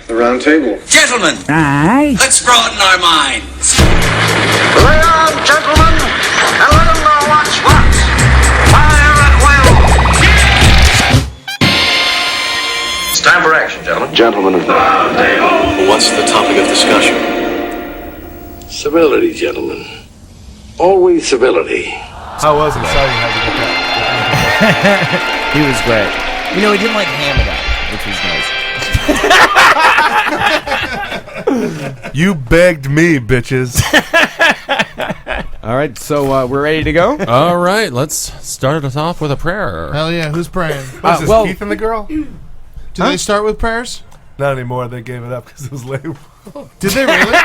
The round table. Gentlemen, Aye. let's broaden our minds. Lay on, gentlemen, and let them know what's what. Fire at will. It's time for action, gentlemen. Gentlemen of the round table. What's the topic of discussion? Civility, gentlemen. Always civility. How was it? Sorry you had to get that. He was great. You know, he didn't like ham it up, which was nice. You begged me, bitches. All right, so we're ready to go? All right, let's start us off with a prayer. Hell yeah, who's praying? What's this, Keith and the girl? Do they start with prayers? Not anymore. They gave it up because it was lame. Did they really?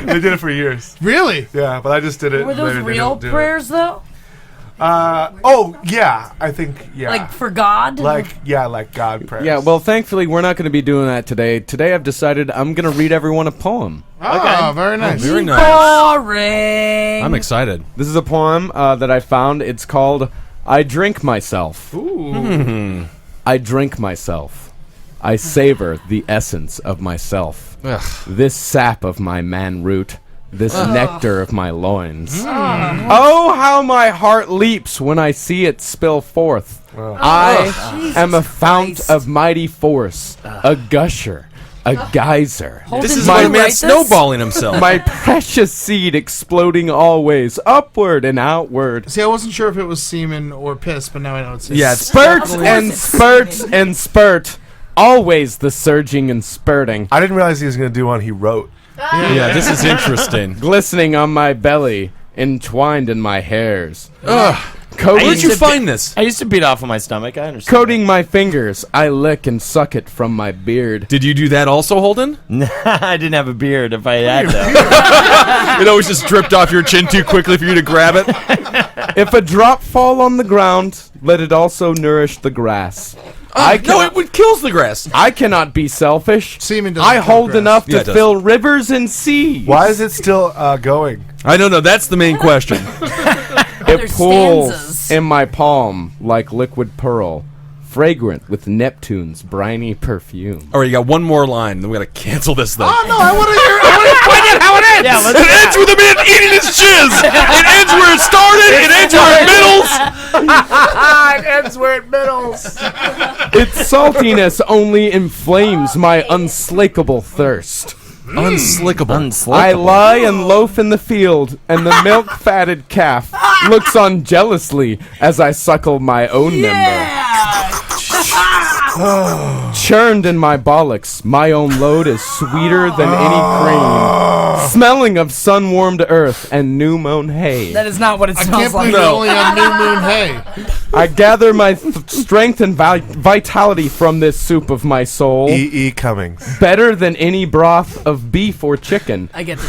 They did it for years. Really? Yeah, but I just did it. Were those real prayers, though? Yeah, I think, yeah. Like for God? Like God prayers. Yeah, well, thankfully, we're not going to be doing that today. Today, I've decided I'm going to read everyone a poem. Oh, very nice. Very nice. Boring. I'm excited. This is a poem that I found. It's called I Drink Myself. Ooh. I drink myself. I savor the essence of myself. Ugh. This sap of my man root. This nectar of my loins. Oh, how my heart leaps when I see it spill forth. I am a fount of mighty force, a gusher, a geyser. This is my man snowballing himself. My precious seed exploding always, upward and outward. See, I wasn't sure if it was semen or piss, but now I know it's Spurts and spurts and spurt, always the surging and spurting. I didn't realize he was going to do one he wrote. Yeah, this is interesting. Glistening on my belly, entwined in my hairs. Ugh. Where'd you find this? I used to beat off on my stomach. I understand. Coating my fingers, I lick and suck it from my beard. Did you do that also, Holden? I didn't have a beard if I had to. It always just dripped off your chin too quickly for you to grab it. If a drop fall on the ground, let it also nourish the grass. No, it kills the grass. I cannot be selfish. Semen doesn't I kill hold grass. enough Yeah, to it does. fill rivers and seas. Why is it still going? I don't know. That's the main question. It pools in my palm like liquid pearl, fragrant with Neptune's briny perfume. All right, you got one more line, then we got to cancel this thing. Oh, no, I want to hear it. Find out how it ends. Yeah, let's It ends with a man eating his jizz. It ends where it started. It ends where it middles. It ends where it middles. Its saltiness only inflames my unslakable thirst. Unslickable. I lie and loaf in the field, and the milk-fatted calf looks on jealously as I suckle my own member. Churned in my bollocks, my own load is sweeter than any cream, smelling of sun-warmed earth and new-mown hay. That is not what it I smells can't like. believe you're only on New Moon Hay. I gather my strength and vitality from this soup of my soul, E.E. Cummings. better than any broth of beef or chicken. I get the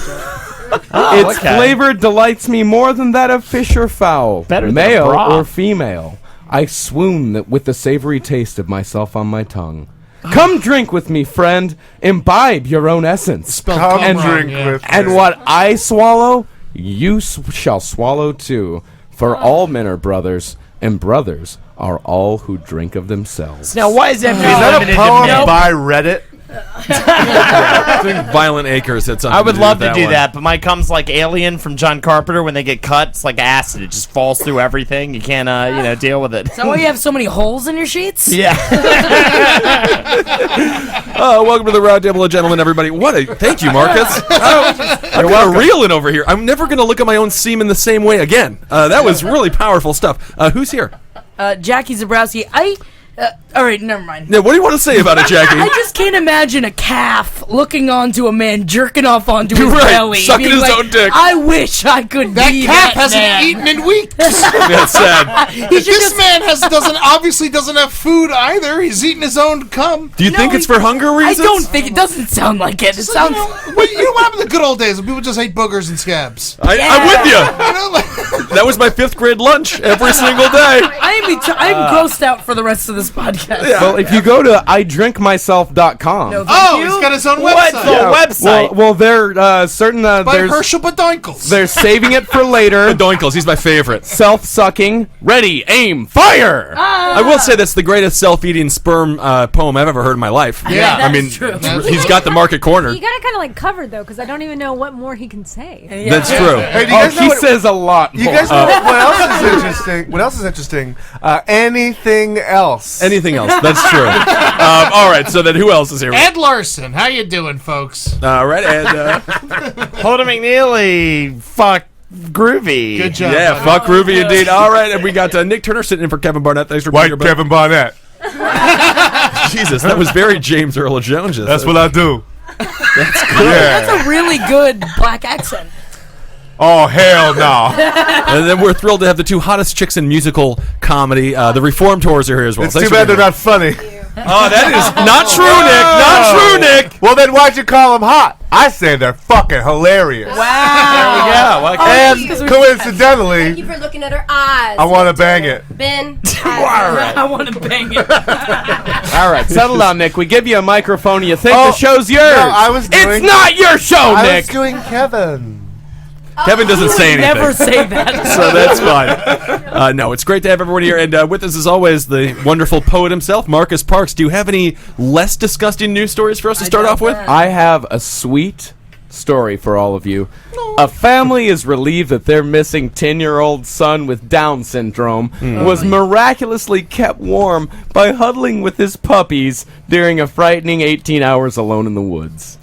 joke. Its flavor delights me more than that of fish or fowl, Better than male broth. or female. I swoon with the savory taste of myself on my tongue. Come drink with me, friend. Imbibe your own essence. Spelled and wrong, drink yeah. with And me. what I swallow, you shall swallow too. For all men are brothers, and brothers are all who drink of themselves. Now, why is that Is that a limited poem to men? by Reddit? I think Violent Acres had something I would love to do one. that, but mine comes like Alien from John Carpenter. When they get cut, it's like acid. It just falls through everything. You can't, deal with it. Is that why you have so many holes in your sheets? Yeah. Welcome to the Roundtable of Gentlemen, everybody. Thank you, Marcus. I'm kind of reeling over here. I'm never going to look at my own semen the same way again. That was really powerful stuff. Who's here? Jackie Zebrowski. All right, never mind. Yeah, what do you want to say about it, Jackie? I just can't imagine a calf looking onto a man jerking off onto his Right, belly, sucking being his like, own dick. I wish I could That be calf that hasn't man. eaten in weeks. That's sad. This man obviously doesn't have food either. He's eating his own cum. Do you think it's for hunger I reasons? don't think it doesn't sound like it. It So, sounds. you know what happened in the good old days when people just ate boogers and scabs? I'm with you. You know, like, That was my 5th grade lunch every single day. I'm grossed out for the rest of this podcast. Well, if you go to idrinkmyself.com. No, thank you. He's got his own What's website. the website? Well, they're certain. By There's Herschel Badoinkles. they're saving it for later. Doinkles, he's my favorite. Self-sucking. Ready, aim, fire. I will say that's the greatest self-eating sperm poem I've ever heard in my life. Yeah. I mean, true. he's got the market cornered. You got it kind of like covered though, because I don't even know what more he can say. That's true. Hey, do you guys know He what, says a lot more. you guys know what else is interesting? What else is interesting? Anything else? Anything else? That's true. All right, so then who else is here? Ed Larson, how you doing, folks? All right, Ed. Holden McNeely. Fuck groovy. Good job. Yeah, buddy. fuck Ruby indeed. All right, and we got Nick Turner sitting in for Kevin Barnett. Thanks for being here, bud. Barnett. Jesus, that was very James Earl Jones. That's what I do. That's a really good black accent. Oh, hell no. And then we're thrilled to have the 2 hottest chicks in musical comedy. The Reform Tours are here as well. It's Thanks too for bad they're being not funny. here. Oh, that is not true, Nick. Not true, Nick. Well, then why'd you call them hot? I say they're fucking hilarious. Wow. Yeah. And Thank coincidentally, you for looking at her eyes. I want to bang it. Ben. I want to bang it. All right, settle down, Nick. We give you a microphone. You think Oh, the show's yours? no, I was doing- It's not your show, I Nick. was doing Kevin. Kevin doesn't say anything. Never say that. So that's fine. No, it's great to have everyone here. And with us, as always, the wonderful poet himself, Marcus Parks. Do you have any less disgusting news stories for us to start off with? I have a sweet story for all of you. A family is relieved that their missing 10-year-old son with Down syndrome was miraculously kept warm by huddling with his puppies during a frightening 18 hours alone in the woods.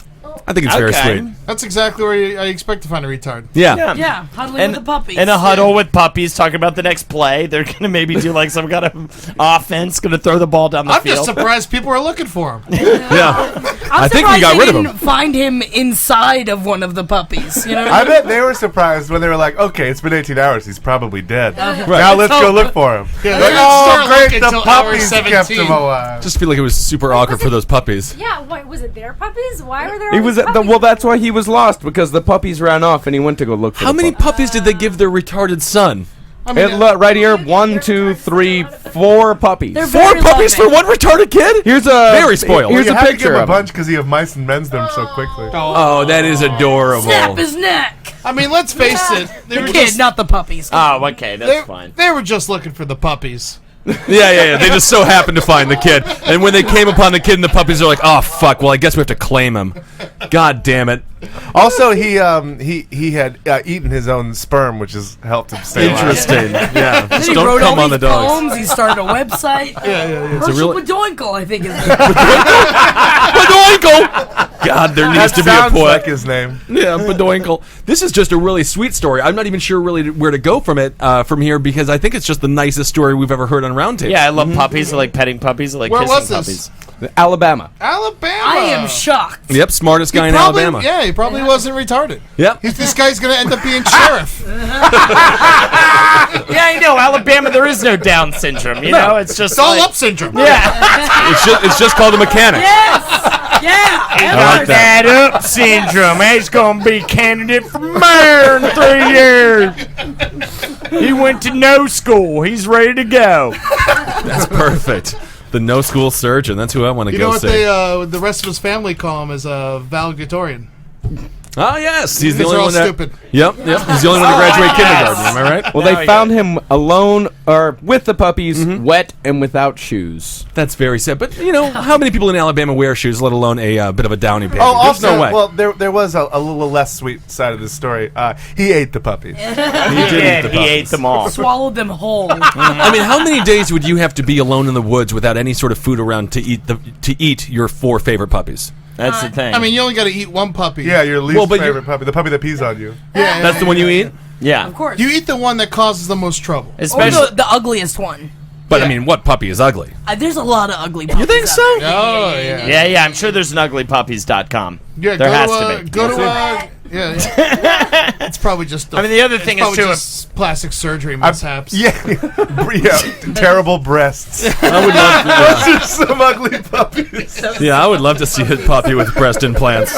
I think it's very Okay. sweet. That's exactly where I expect to find a retard. Yeah. Yeah, huddling with the puppies. In a huddle with puppies, talking about the next play. They're going to maybe do like some kind of offense, going to throw the ball down the I'm field. just surprised people are looking for him. Yeah. I'm I think we surprised got they rid of didn't him. find him inside of one of the puppies. You know? I bet they were surprised when they were like, okay, it's been 18 hours. He's probably dead. Right. Now let's go look for him. Yeah, Like, they didn't oh, start great, looking the till hour puppies 17. kept him alive. Just feel like it was super awkward for those puppies. Yeah, what was it? Their puppies? Why were there? He all was these at the, puppies? well, that's why he was lost, because the puppies ran off and he went to go look for How the many puppies. puppies did they give their retarded son? I mean, Right here, 1, 2, 3, 4 puppies. They're 4 very puppies for loving. one retarded kid? Here's a Very spoiled. Here's you a have to give picture him a of him. bunch because you have mice and mends them so quickly. Oh, that is adorable. Snap his neck. I mean, let's face it. They The were kid, just, not the puppies. Oh, okay, that's fine. they were just looking for the puppies. Yeah. They just so happened to find the kid. And when they came upon the kid and the puppies, they're like, oh, fuck, well, I guess we have to claim him. God damn it. Also, he had eaten his own sperm, which has helped him stay alive. Interesting. Yeah. Then Just he don't wrote come all on the these dogs. poems. He started a website. Herschel Badoinkle, I think is his name. Badoinkle! God, there needs That to be a sounds poet. like his name. Yeah, Badoinkle. This is just a really sweet story. I'm not even sure really where to go from here because I think it's just the nicest story we've ever heard on Roundtable. Yeah, I love puppies. I like petting puppies. I like Where kissing was this? puppies. Alabama. Alabama. I am shocked. Yep, smartest guy in Probably- Alabama. Yeah, he probably wasn't retarded. Yep. This guy's going to end up being sheriff. Yeah, I know. Alabama, there is no Down syndrome. You know, it's just It's all like, up syndrome. Yeah. It's just called a mechanic. Yes. Yeah. I like that. That up syndrome. He's gonna be candidate for mayor in 3 years. He went to no school. He's ready to go. That's perfect. The no school surgeon. That's who I want to You know go what see. the rest of his family call him is a valedictorian. Oh yes, he's the Because only they're all one that. stupid. Yep. He's the only one to graduate kindergarten. Am I right? Well, they found him alone, or with the puppies, wet and without shoes. That's very sad. But you know, how many people in Alabama wear shoes, let alone a bit of a downy baby? Oh, There's also, no way. well, there was a little less sweet side of this story. He ate the puppies. he did eat the He ate puppies. them all. Swallowed them whole. I mean, how many days would you have to be alone in the woods without any sort of food around to eat your 4 favorite puppies? That's the thing. I mean, you only got to eat one puppy. Yeah, your least but favorite puppy, the puppy that pees on you. Yeah, That's the one you eat. yeah. Of course. You eat the one that causes the most trouble. Or Especially. the ugliest one. But I mean, what puppy is ugly? There's a lot of ugly puppies. You think out so? there. Oh, yeah. Yeah. I'm sure there's an uglypuppies.com. Yeah, there go has to, to be. Go to yeah. It's probably just. I mean, the other thing is, probably too, just plastic surgery mishaps. Yeah, terrible breasts. I would love to. Those are some ugly puppies. Yeah, I would love to see a puppy with breast implants.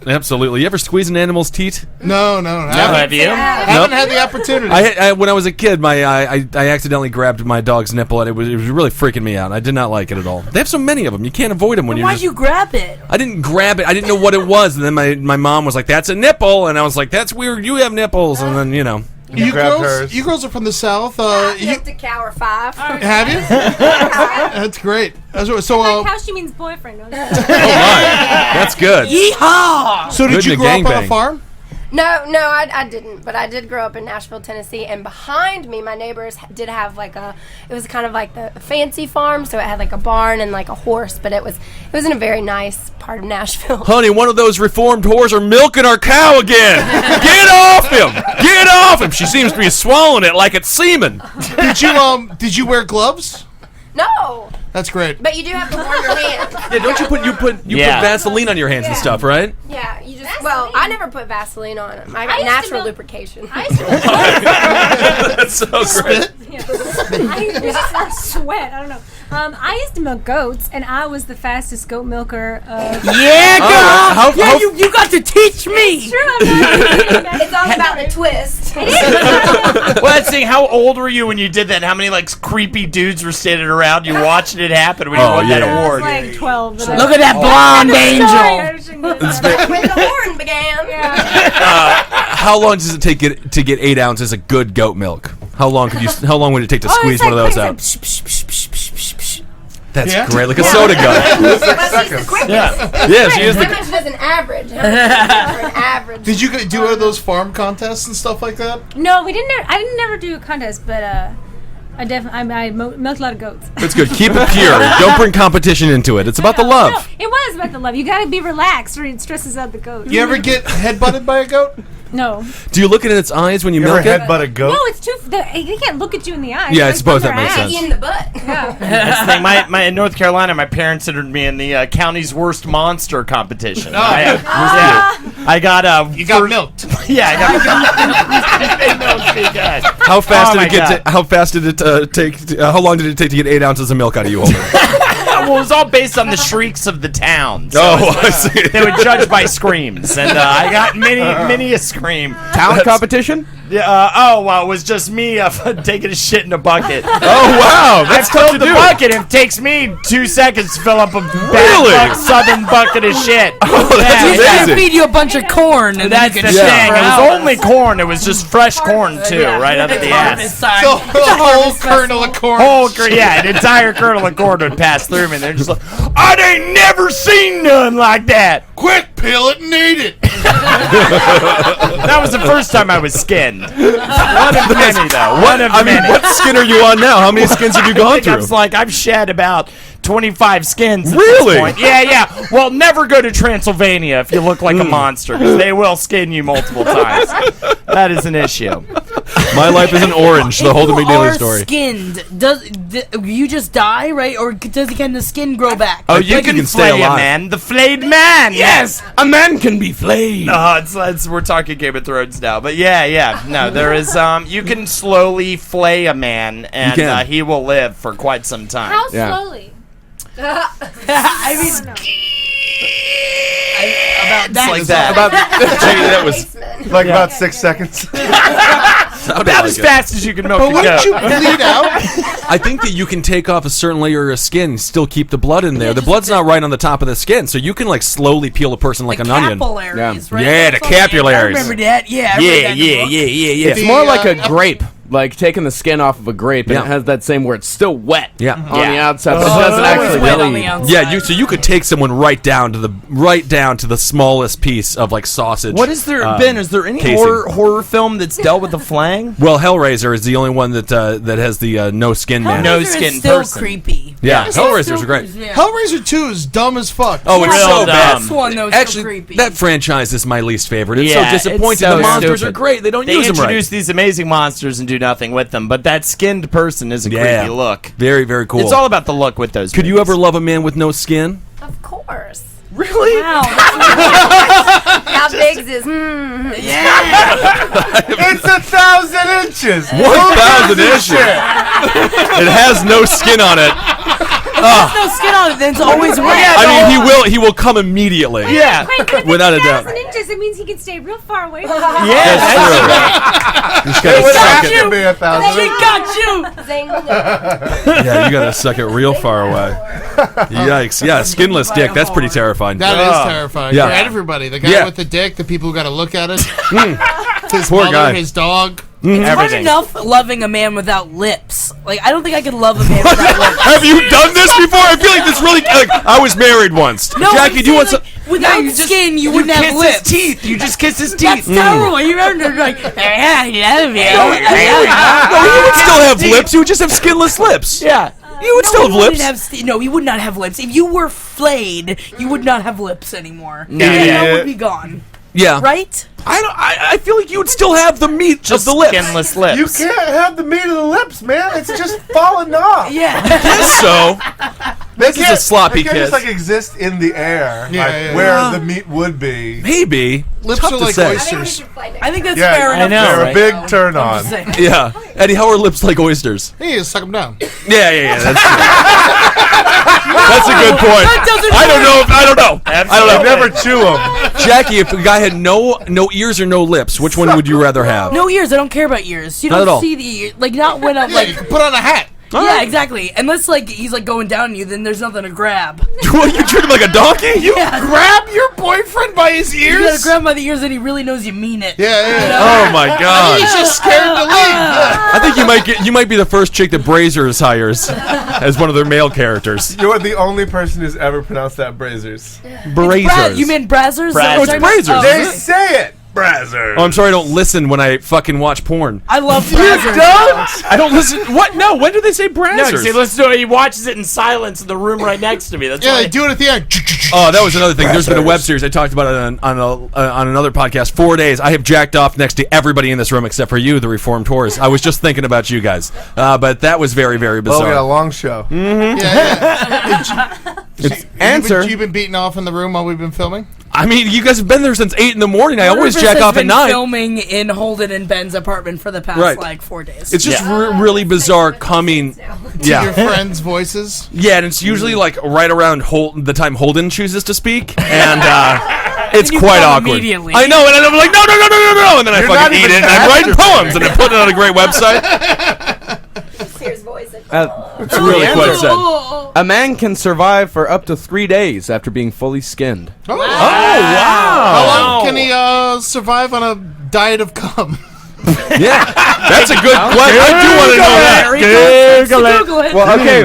Absolutely. You ever squeeze an animal's teat? No. Have you? Haven't had the opportunity. When I was a kid, I accidentally grabbed my dog's nipple, and it was really freaking me out. I did not like it at all. They have so many of them. You can't avoid them when you're Why'd you grab it? I didn't grab it. I didn't know what it was. And then my mom was like, "That's a nipple," and I was like, "That's weird. You have nipples." And then You girls are from the South. Just a cow or 5. Have you? That's great. So, How she means boyfriend. oh my, that's good. Yeehaw! So did you grow up on a farm? No, I didn't. But I did grow up in Nashville, Tennessee, and behind me, my neighbors did have it was kind of like the fancy farm, so it had like a barn and like a horse, but it was in a very nice part of Nashville. Honey, one of those reformed whores are milking our cow again. Get off him! Get off him! She seems to be swallowing it like it's semen. Did you wear gloves? No. That's great. But you do have to warm your hands. Yeah, don't you put Vaseline on your hands and stuff, right? Yeah, you just. Well, I never put Vaseline on them. I got natural lubrication. That's so great. I just sweat. I don't know. I used to milk goats, and I was the fastest goat milker. Yeah, girl. You got to teach me. It's true. It's all about the twist. Well, let's see. How old were you when you did that? How many creepy dudes were standing around you watching it happen when you won that award? I was like 12. Look at that blonde angel. When the horn began. How long does it take to get 8 ounces of good goat milk? How long would it take to squeeze one of those out? That's great, like a soda gun. But she's the quickest. Yeah, she is How much does an average? How much for an average? Did you do those farm contests and stuff like that? No, we didn't. I didn't never do a contest, but I milked a lot of goats. That's good. Keep it pure. Don't bring competition into it. It's about the love. No, it was about the love. You gotta be relaxed, or it stresses out the goat. You ever get headbutted by a goat? No. Do you look at its eyes when you milk it? Headbutt a goat? No, it's too. They can't look at you in the eyes. Yeah, I suppose that makes sense. In the butt. That's the thing. In North Carolina, my parents entered me in the county's worst monster competition. I got You got milked. Yeah, I got. They milked me good. How fast did it get? How fast did it take? How long did it take to get 8 ounces of milk out of you, Holden? Well, it was all based on the shrieks of the town. So I see. They would judge by screams, and I got many a scream. Town competition? Yeah. It was just me taking a shit in a bucket. Oh wow, I filled the bucket. It takes me 2 seconds to fill up a bad southern bucket of shit. Oh, that's You gotta amazing. feed you a bunch of corn. And That's the thing. It was only corn. It was just fresh corn too, right out of the ass. The whole kernel of corn. An entire kernel of corn would pass through me. And they're just like, I ain't never seen none like that. Quick, peel it and eat it. That was the first time I was skinned. One of many, though. One of many. What skin are you on now? How many skins have you gone through? I've shed about 25 skins. Really? At this point. Yeah. Well, never go to Transylvania if you look like a monster, because they will skin you multiple times. That is an issue. My life is an orange. The Holden McNeely story. Skinned. You just die, right? Or can the skin grow back? Oh, you can stay flay alive. a man. The flayed man. Yes. A man can be flayed. We're talking Game of Thrones now, but yeah. No, there is. You can slowly flay a man, and he will live for quite some time. How slowly? I mean, Like that. That was like about 6 seconds. About as fast as you can milk But a wouldn't goat. you bleed out? I think that you can take off a certain layer of skin and still keep the blood in there. The blood's not right on the top of the skin, so you can slowly peel a person like an onion. Capillaries, right? Yeah, the capillaries. I remember that. Yeah. Yeah. It's more like a grape. Like taking the skin off of a grape, and it has that same where it's still wet on the outside, but it doesn't actually bleed. Yeah, so you could take someone right down to the smallest piece of sausage. What is there, Ben? Is there any horror film that's dealt with the flang? Well, Hellraiser is the only one that has the no skin man. No skin person. Still creepy. Yeah, Hellraisers are great. Yeah. Hellraiser 2 is dumb as fuck. Oh, it's so bad. This one, though, is Actually, so creepy. that franchise is my least favorite. It's Yeah, so disappointing. it's so The monsters stupid. are great. They don't use them right. introduce these amazing monsters and do nothing with them, but that skinned person is a creepy look. Very, very cool. It's all about the look with those. Could you ever love a man with no skin? Of course. Really? Wow. How big is It's 1,000 inches. 1,000 inches. It has no skin on it. There's no skin on it, then it's always wet. I mean, He will come immediately. Yeah. Wait, but if Without a it's doubt. 1,000 inches, it means he can stay real far away from you. Yeah, That's true. Just gotta It suck would it. have to be 1,000. She got you. Zing. Yeah, you gotta suck it real far away. Yikes! Yeah, skinless dick. That's pretty terrifying. That is terrifying Yeah. for everybody. The guy with the dick, the people who got to look at it. His Poor mother, guy. his dog. It's hard enough loving a man without lips. Like, I don't think I could love a man without lips. Have you done this before? I feel like this really. Like, I was married once. No, Jackie, do you want some? Without skin, you wouldn't have kiss lips. his teeth. You just kiss his teeth. That's terrible. You're under like, I love you. No, he would still have lips. He would just have skinless lips. Yeah. You would still have lips. No, he would not have lips. If you were flayed, you would not have lips anymore. No. That would be gone. Yeah. Right? I feel like you would still have the meat of the lips. Skinless lips. You can't have the meat of the lips, man. It's just falling off. Yeah. I guess so. This is a sloppy they can't kiss. just like exist in the air, Yeah, where the meat would be. Maybe. Lips Tough are to like say. oysters. I think that's Yeah, fair I enough. know, They're right? a big turn on. Yeah. Eddie, how are lips like oysters? Hey, you suck them down. Yeah. That's true. That's a good point. I don't know. I never chew them. Jackie, if a guy had no ears or no lips, which one would you rather have? No ears. I don't care about ears. You Not don't at all. see the ears. Like, not when I'm Yeah, like. you can put on a hat. Yeah, exactly. Unless, like, he's, like, going down on you, then there's nothing to grab. What, you treat him like a donkey? You grab your boyfriend by his ears? You gotta grab him by the ears and he really knows you mean it. Yeah. Oh my god! He's just scared to leave. I think you might be the first chick that Brazers hires as one of their male characters. You're the only person who's ever pronounced that Brazers. Brazers. You mean Brazzers? Brazzers. Oh, it's Brazers. They say it. Brazzers. Oh, I'm sorry. I don't listen when I fucking watch porn. I love You Brazzers. don't? I don't listen. What? No. When do they say No, Brazers? see, listen to it. He watches it in silence in the room right next to me. That's Yeah, why. they do it at the end. Oh, that was another thing. There's been a web series I talked about it on another podcast. 4 days. I have jacked off next to everybody in this room except for you, the Reformed Whores. I was just thinking about you guys, but that was very, very Oh, bizarre. we got a long show. Answer. You've been beaten off in the room while we've been filming? I mean, you guys have been there since 8 in the morning. I always Rufus jack has off at been 9. filming in Holden and Ben's apartment for the past, Right. like, 4 days. It's just really bizarre coming. Your friends' voices? Yeah, and it's usually like right around the time Holden chooses to speak, and it's And you quite come awkward. immediately. I know, and I'm like, no, and then You're I not fucking eat even it, and I'm writing poems, and I put it on a great website. Here's voice. It's really quite sad. A man can survive for up to 3 days after being fully skinned. Oh, wow. wow. How long can he survive on a diet of cum? Yeah, that's a good question. I do want to know that. Google it. Well, okay.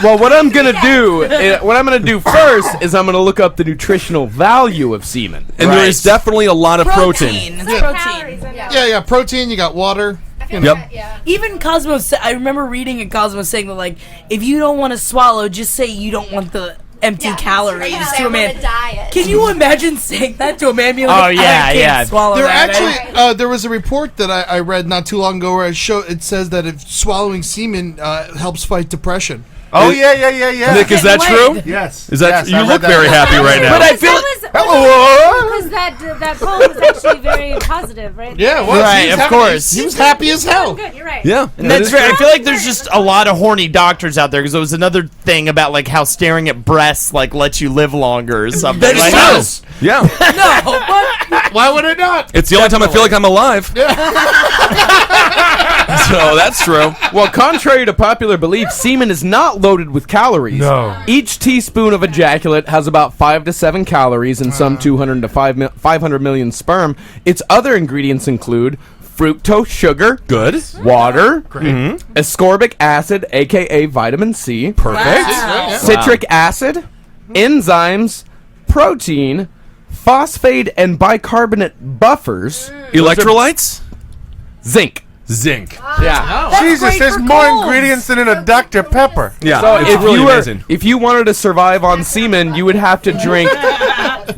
Well, what I'm gonna do first is I'm gonna look up the nutritional value of semen. And there is definitely a lot of protein. It's protein. Yeah, protein, you got water. Yep. Even Cosmos, I remember reading in Cosmos saying that, like, if you don't want to swallow, just say you don't want the empty calories to a man. Can you imagine saying that to a man? Being like, Oh, yeah, I can't swallow There that. actually, there was a report that I read not too long ago where it says that if swallowing semen helps fight depression. Oh, yeah. Nick, is that true? Yes. Is that Yes, you I read look that. very happy right now? But I feel Because that poem was actually very positive, right? Yeah, well, Right, of course. He was happy as hell. Good, you're right. Yeah, And that's fair. I feel like there's just a lot of horny doctors out there because there was another thing about like how staring at breasts like lets you live longer or something. That like, does. Yeah. No, but Why would it not? It's the only time I feel like I'm alive. So that's true. Well, contrary to popular belief, semen is not loaded with calories. No. Each teaspoon of ejaculate has about 5 to 7 calories and some 200 to 500 million sperm. Its other ingredients include fructose sugar, Good. water, ascorbic acid, aka vitamin C, Perfect. citric acid, enzymes, protein, phosphate and bicarbonate buffers, Electrolytes. zinc. Zinc. Yeah. Jesus, great there's for more colds. ingredients than in a Dr. Pepper. Yeah. So it's if really you were, amazing. if you wanted to survive on semen, you would have to drink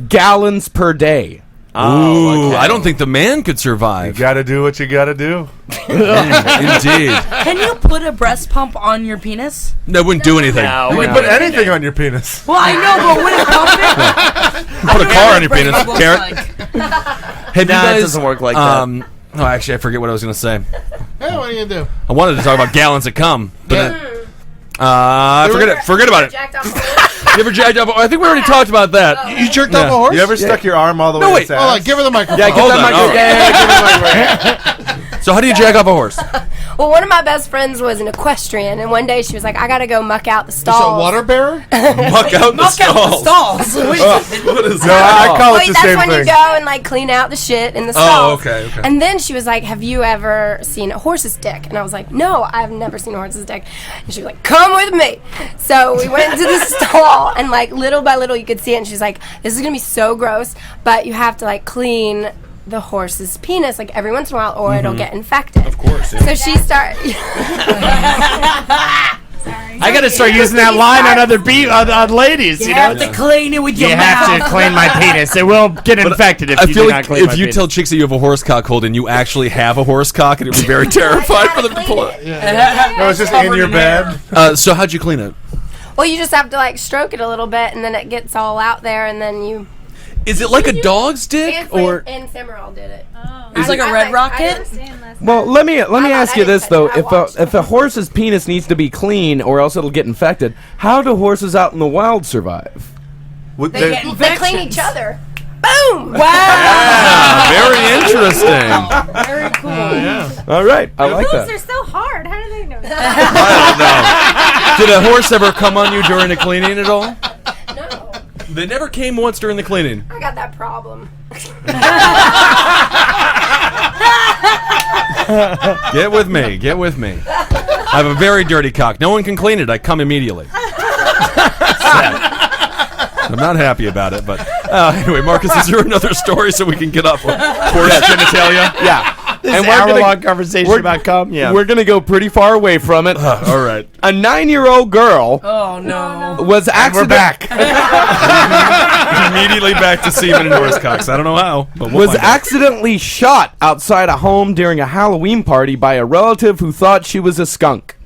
gallons per day. Ooh, I don't think the man could You survive. gotta do what you gotta do. Indeed. can you put a breast pump on your penis? That wouldn't do anything. No, You can put anything on your penis. Well, I know, but would it pump it? Put a car on your penis, Breast pump looks Karen. like. Have you Nah, it guys, doesn't work like that. Oh, actually, I forget what I was going to say. Hey, what are you gonna do? I wanted to talk about gallons of cum, but Yeah. forget it. Forget about it. Jacked off. You ever jacked up? I think we already talked about that. You jerked off a horse? You ever stuck your arm all the way No, to wait. his ass? Hold on, give her the microphone. Yeah, give Hold that on, microphone. So how do you jack off a horse? Well, one of my best friends was an equestrian, and one day she was like, "I gotta go muck out the Is stalls." it a water bearer? Muck out the stalls. What is No, that? I call it Wait, the that's same when you thing. go and like clean out the shit in the Oh, stalls. okay. And then she was like, "Have you ever seen a horse's dick?" And I was like, "No, I've never seen a horse's dick." And she was like, "Come with me." So we went to the stall, and like little by little you could see it. And she's like, "This is gonna be so gross, but you have to like clean the horse's penis like every once in a while, or it'll get infected." Of course. So she started. I gotta start using that line on other on ladies. You You have know, to clean it with you your have mouth. to clean my penis. It will get infected if I you feel do like not clean my if you penis. tell chicks that you have a horse cock, Holden, you actually have a horse cock, and it would be very terrified for them to pull it. No, it's just in your bed. So how'd you clean it? Well, you just have to like stroke it a little bit, and then it gets all out there, and then you. Is it like a dog's dick, or? And Summerall did it. It's like a red rocket. Well, let me ask you this though: I watched if a horse's penis needs to be clean, or else it'll get infected, how do horses out in the wild survive? Would They get They clean each other. Boom! Yeah, very interesting. Very cool. All right, I like Hooves that. are so hard. How do they know that? I don't know. Did a horse ever come on you during the cleaning at all? No, They never came once during the cleaning. I got that problem. Get with me. Get with me. I have a very dirty cock. No one can clean it. I come immediately. I'm not happy about it, but anyway, Marcus, is there another story so we can get off horse genitalia? Yeah. This And is we're an gonna- hour-long conversation about cum. Yeah. We're gonna go pretty far away from it. All right. A 9-year-old girl Oh no. was We're back. Immediately back to semen and horse cocks. I don't know how, but we'll was find out. accidentally shot outside a home during a Halloween party by a relative who thought she was a skunk.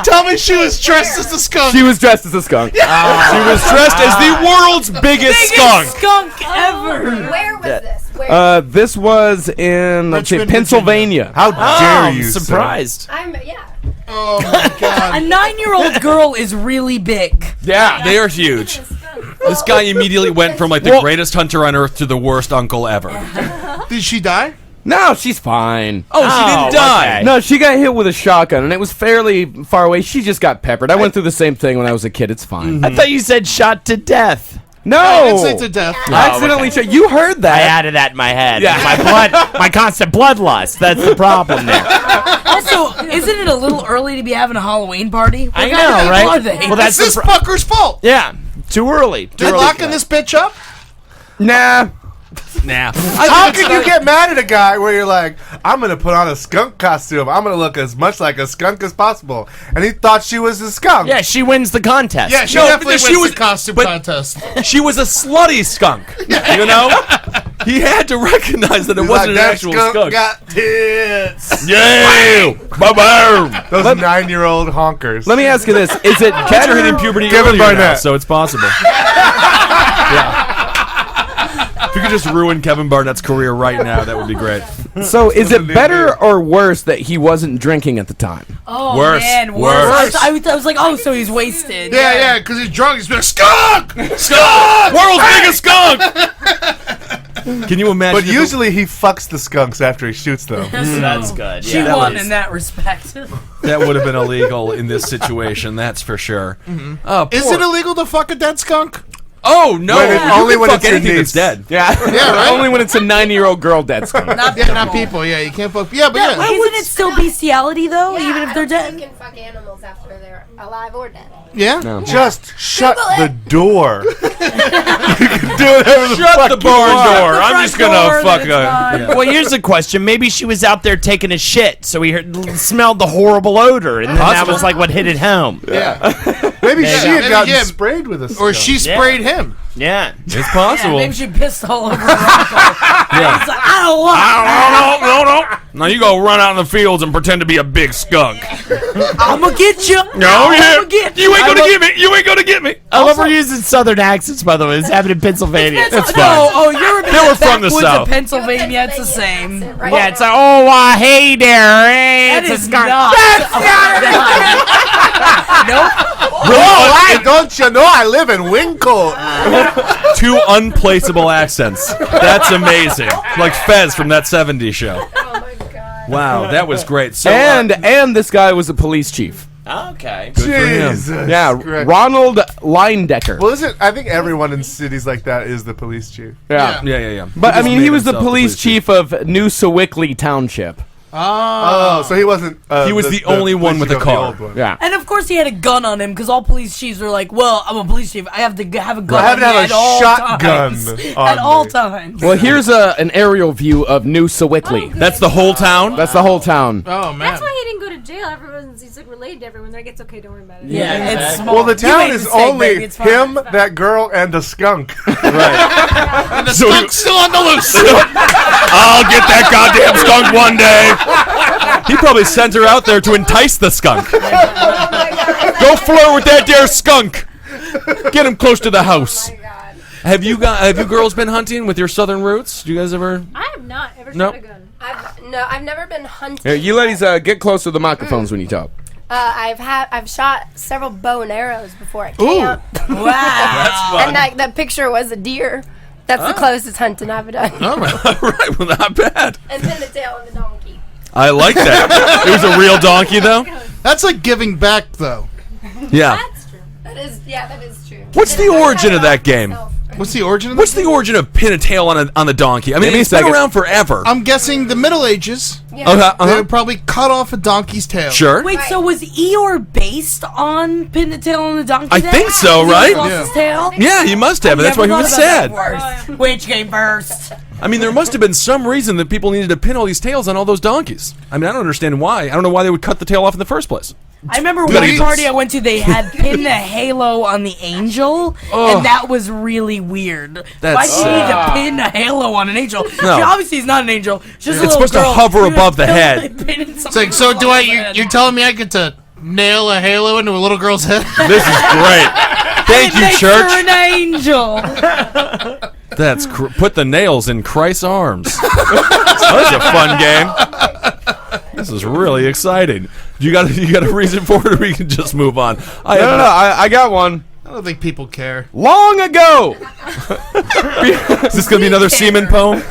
Tell me she was dressed as a skunk. She was dressed as a skunk. She was dressed as the world's biggest skunk. Skunk ever. Where was this? Where? This was in, let's see, Richmond, Pennsylvania. How dare I'm you, sir. surprised. Yeah. Oh my god. A 9-year-old girl is really big. Yeah, they are huge. This guy immediately went from like the greatest hunter on earth to the worst uncle ever. Did she die? No, she's fine. Oh, she didn't die. okay. No, she got hit with a shotgun, and it was fairly far away. She just got peppered. I went through the same thing when I was a kid. It's fine. I thought you said shot to death. No, I didn't say to death. I accidentally shot. You heard I that? added that in my head. Yeah. My constant bloodlust. That's the problem there. Also, isn't it a little early to be having a Halloween party? What I kind of know, people right? are they? Well, that's It's this the fucker's fault. yeah. Too early. Too They're early locking for this bitch up. Nah. Nah. How can you get mad at a guy where you're like, I'm going to put on a skunk costume. I'm going to look as much like a skunk as possible. And he thought she was a skunk. that. Yeah, she wins the contest. Yeah, she No, definitely but wins she was- the costume but- contest. She was a slutty skunk. You know? He had to recognize that it He's wasn't like, an that actual skunk skunk. got tits. Yay! Ba-boom! Those 9-year-old honkers. Let me ask you this: is it Kids are better? hitting puberty Kevin earlier now, Barnett. so it's possible. If you could just ruin Kevin Barnett's career right now, that would be great. So, is it better or worse that he wasn't drinking at the time? Oh Worse. man, Worse. I was like, oh, so he's wasted. Yeah, because he's drunk. He's been skunk. Skunk! World's biggest skunk! Can you imagine? But usually he fucks the skunks after he shoots them. That's good. She Yeah. won in that respect. that would have been illegal in this situation, that's for sure. Oh, Is poor- it illegal to fuck a dead skunk? Oh, no. When it- You only can when fuck it's your anything that's niece. dead. Yeah, Yeah, right? Only when it's a 9-year-old girl dead skunk. Not Yeah, not people. Yeah, you can't fuck. Yeah, but yeah. Isn't it still bestiality though, even if they're You dead? can fuck animals after they're alive or dead. Yeah. No. Just shut Google the it. door. You can do whatever the Shut fuck the you barn want. door. I'm just going to fuck a... Yeah. Well, here's the question. Maybe she was out there taking a shit, so he smelled the horrible odor, and then that Possible. was like what hit it home. Yeah. Maybe Yeah. she had Maybe, gotten yeah. sprayed with a skunk. Or she sprayed him. Yeah. It's possible. Maybe she pissed all over her uncle. Yeah. He's like, I don't want. No. Now you go run out in the fields and pretend to be a big skunk. I'm gonna get you. No, I'm gonna get You ain't gonna get me. You ain't gonna get me. I love her using southern accents. Massachusetts, by the way. This happened in Pennsylvania. It's fine. No, you're They were from the south. Of Pennsylvania. It's the same. Right? Yeah, it's like, hey there, hey, it's a skunk. Nope. Why don't you know I live in Winkle? 2 unplaceable accents. That's amazing. Like Fez from that 70s show. Oh my god. Wow, that was great. So, and this guy was a police chief. Okay. Jesus. Yeah, Christ. Ronald Leindecker. Well, I think everyone in cities like that is the police chief. Yeah. Yeah. But I just mean, made he was the himself police chief of New Sewickley Township. Oh, so he wasn't. He was the only one with a car. Yeah. And of course he had a gun on him because all police chiefs are like, well, I'm a police chief. I have to have a gun I have on to me have at a all shotgun times. on At all me. times. Well, here's an aerial view of New Sewickley. That's the whole town? That's the whole town. Oh man. That's why he didn't go to jail. He's like related to everyone. Like, it's okay. Don't worry about it. Yeah, it's small. Well, the You town made a is mistake, only baby. It's fine. him, that girl, and a skunk. Right. And the skunk's still on the loose. I'll get that goddamn skunk one day. He probably sent her out there to entice the skunk. Go flirt with that there skunk. Get him close to the house. Have you girls been hunting with your southern roots? Do you guys ever? I have not ever Nope. shot a gun. I've never been hunting. Here, you ladies get close to the microphones when you talk. I've shot several bow and arrows before at camp. Wow. That's fun. And that picture was a deer. That's the closest hunting I've done. All right, well, not bad. And then the tail of the donkey. I like that. It was a real donkey, though. That's like giving back, though. Yeah. That's true. That is true. What's the origin of that game? What's the origin of What's the origin of pin a tail on the donkey? I mean, it's been around forever. I'm guessing the Middle Ages. Yeah. They would probably cut off a donkey's tail. Sure. Wait, so was Eeyore based on Pin the Tail on the Donkey? I then? think so, He right? lost his tail? Yeah, he must have. That's why he was sad. Which came first? I mean, there must have been some reason that people needed to pin all these tails on all those donkeys. I mean, I don't understand why. I don't know why they would cut the tail off in the first place. I remember You one gotta eat party this. I went to, they had pinned the halo on the angel, and that was really weird. That's Why do you need to pin a halo on an angel? She obviously is not an angel. She's just a It's little supposed to girl. hover You're above the gonna head. pin it It's like, so do I? You're telling me I get to nail a halo into a little girl's head? This is great. Thank you, Makes church. her an angel. That's put the nails in Christ's arms. That's a fun game. This is really exciting. You got a reason for it, or we can just move on? I got one. I don't think people care. Long ago, Is this gonna be another semen poem?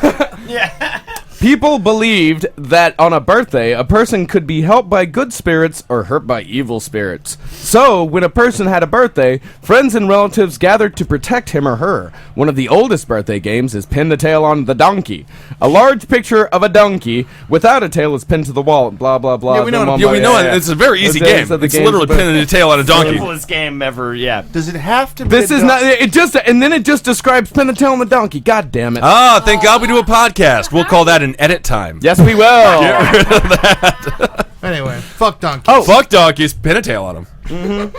people believed that on a birthday, a person could be helped by good spirits or hurt by evil spirits. So, when a person had a birthday, friends and relatives gathered to protect him or her. One of the oldest birthday games is Pin the Tail on the Donkey. A large picture of a donkey without a tail is pinned to the wall. Blah blah blah. Yeah, we know blah, what- blah, Yeah, we know it. It's a very easy game. It's literally pinning a tail on a donkey. Simplest game ever, yeah. Does it have to be? This is not. It just and then it just describes Pin the Tail on the Donkey. God damn it! Ah, thank God we do a podcast. We'll call that an edit time. Yes, we will. Get rid of that. Anyway, fuck donkey. Oh, fuck donkeys. Pin a tail on them.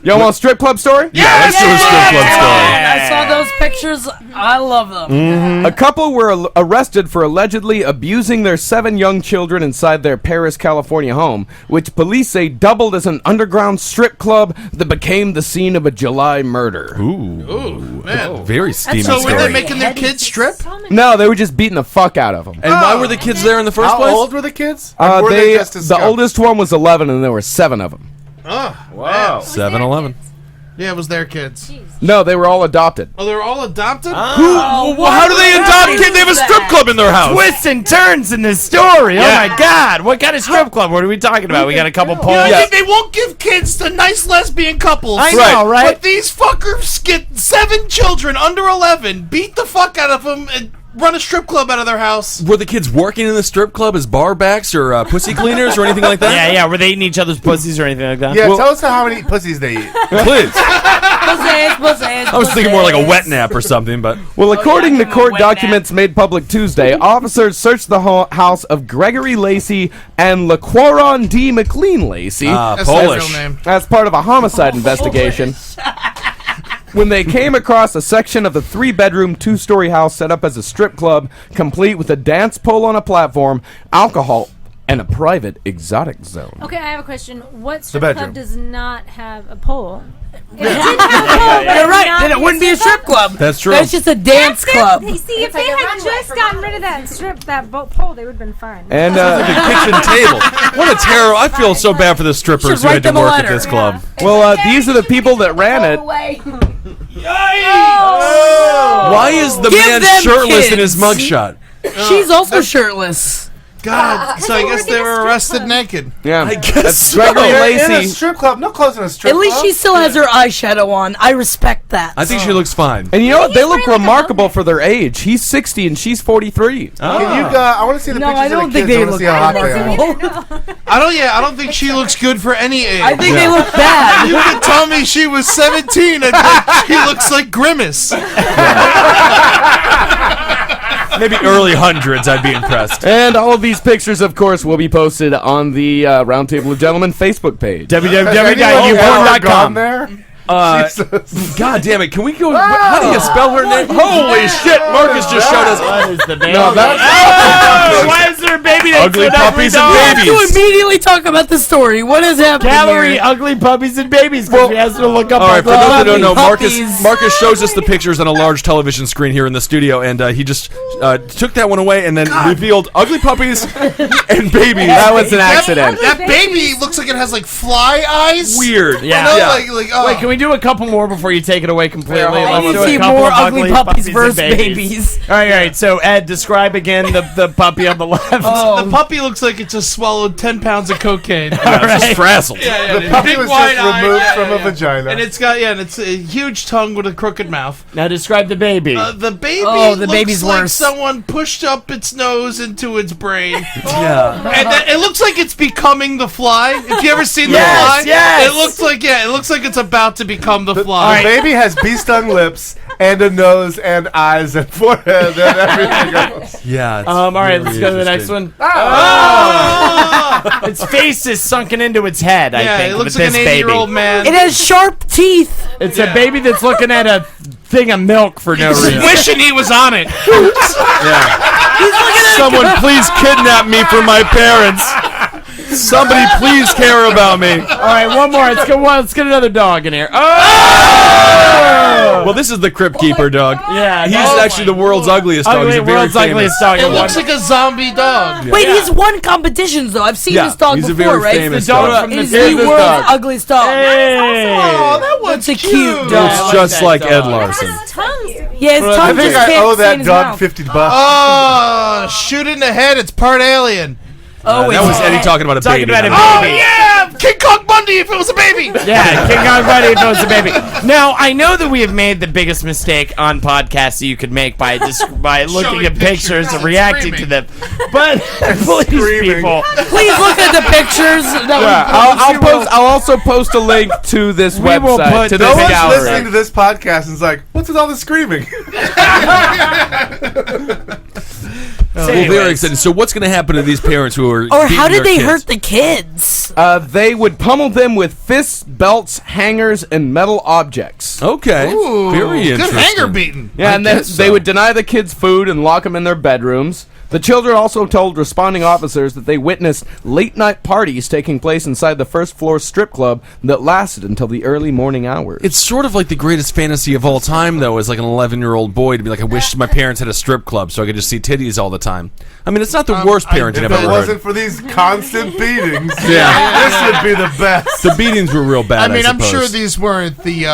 Y'all want a strip club story? Yeah, let's do a strip club story. I saw those pictures. I love them. A couple were arrested for allegedly abusing their 7 young children inside their Paris, California home, which police say doubled as an underground strip club that became the scene of a July murder. Ooh, man. Very steamy So were story. they making their kids strip? No, they were just beating the fuck out of them. And why were the kids there in the first How place? old were the kids? Or were they just as the skunks? oldest one was 11, and there were 7 of them. Oh, Wow. 7-Eleven. yeah, it was their kids. No, they were all adopted. Oh, they were all adopted? Well, how do they adopt kids? They have a strip club in their house. Twists and turns in this story. Oh my God! What kind of strip club? What are we talking about? We got a couple You poles. know, they won't give kids to nice lesbian couples. I know, right? But these fuckers get 7 children under 11, beat the fuck out of them, and run a strip club out of their house. Were the kids working in the strip club as bar backs or pussy cleaners or anything like that? Yeah. Were they eating each other's pussies or anything like that? Yeah, tell us how many pussies they eat. Please. Pussies, I was thinking more like a wet nap or something, but Well, according to court wet documents made public Tuesday, officers searched the house of Gregory Lacey and LaQuaron D. McLean Lacey That's Polish. their real name. as part of a homicide investigation. When they came across a section of the 3-bedroom, 2-story house set up as a strip club, complete with a dance pole on a platform, alcohol, and a private exotic zone. Okay, I have a question. What strip bedroom. club does not have a pole? It didn't have a pole, but You're it right. not Did it be wouldn't be a strip club. That's true. That's just a dance club. See, if they had just gotten rid of that boat pole, they would have been fine. And like a kitchen table. What a terror! I feel so bad for the strippers who had to work at this club. well, these are the people that ran it. Why is the Give man them shirtless in his kids. mugshot? She's also shirtless. God, so I guess they were arrested naked. Yeah, I guess that's so. Gregory In a Lacey. strip club, no clothes in a strip At least club. she still has her eyeshadow on. I respect that. I think she looks fine. And you know what? They look remarkable for their age. He's 60 and she's 43. Can you I want to see the No, pictures I don't of the think kids. they I want to look see how hot they are. remarkable. I don't think she looks good for any age. I think they look bad. You could tell me she was 17 and she looks like Grimace. Maybe early hundreds, I'd be impressed. And all of these pictures, of course, will be posted on the Roundtable of Gentlemen Facebook page. www.youporn.com. there? God damn it! Can we go? How do you spell her name? Holy shit! Marcus just showed us. What is the baby? No, that's Why is there a baby that's Ugly an puppies and dog? babies. To immediately talk about the story. What is happening Gallery, here? ugly puppies and babies. Because he has to look up. All right, for those that don't know, Puppies. Marcus shows us the pictures on a large television screen here in the studio, and he just took that one away and then revealed ugly puppies and babies. That was an accident. That baby looks like it has like fly eyes. Weird. Yeah. You know, Yeah. like oh. Wait, can we do a couple more before you take it away completely? I Let's need do to a see couple more of ugly puppies and versus babies. All right. So, Ed, describe again the puppy on the left. The puppy looks like it just swallowed 10 pounds of cocaine. Yeah, it's just frazzled. The puppy was just removed from a vagina. And it's got and it's a huge tongue with a crooked mouth. Now describe the baby. The baby Oh, the looks baby's like worse. someone pushed up its nose into its brain. Yeah. And it looks like it's becoming the fly. If you ever seen the Yes, fly, yes. it looks like it's about to become the fly. The baby has bee-stung lips and a nose and eyes and forehead and everything else. Yeah. All right, let's go to the next one. Its face is sunken into its head. I think it looks with like this an 80-year-old baby. man. It has sharp teeth. It's a baby that's looking at a thing of milk for no reason. wishing he was on it. Someone please kidnap me from my parents. Somebody please care about me. All right, one more. Let's get another dog in here. Oh! Well, this is the Crypt Keeper dog. Yeah, He's actually the world's ugliest dog. He's a very world's ugliest dog. It looks like a zombie dog. Wait, he's won competitions though. I've seen Yeah, this dog he's a before, very right? famous The dog dog. from It the is Here's the this world's dog. ugliest dog. Hey. Oh, that one's It's a cute dog. Looks I like just that like dog. Ed Larson. Yeah, his I tongue think just I can't owe stay in that his dog mouth. $50. Oh, shoot in the head. It's part alien. Oh, That was Eddie talking about a Talking baby. about a Oh, baby. yeah! King Kong Bundy if it was a baby. Yeah, King Kong Bundy if it was a baby. Now, I know that we have made the biggest mistake on podcasts that you could make by looking Showing at pictures and and reacting to them. screaming. But please, people, Please look at the pictures. I'll also post a link to this We will website, put to No this one's gallery. listening to this podcast and is like, what's with all the screaming? Well, very excited. So what's going to happen to these parents who are Or how beating did they their kids? hurt the kids? They would pummel them with fists, belts, hangers, and metal objects. Okay. Ooh, Very good interesting. hanger beating. Yeah, and then they would deny the kids food and lock them in their bedrooms. The children also told responding officers that they witnessed late-night parties taking place inside the first-floor strip club that lasted until the early morning hours. It's sort of like the greatest fantasy of all time, though, as like an 11-year-old boy to be like, I wish my parents had a strip club so I could just see titties all the time. I mean, it's not the worst parenting If I've it ever wasn't heard. for these constant beatings, Yeah. this would be the best. The beatings were real bad, I mean, I'm suppose. sure these weren't the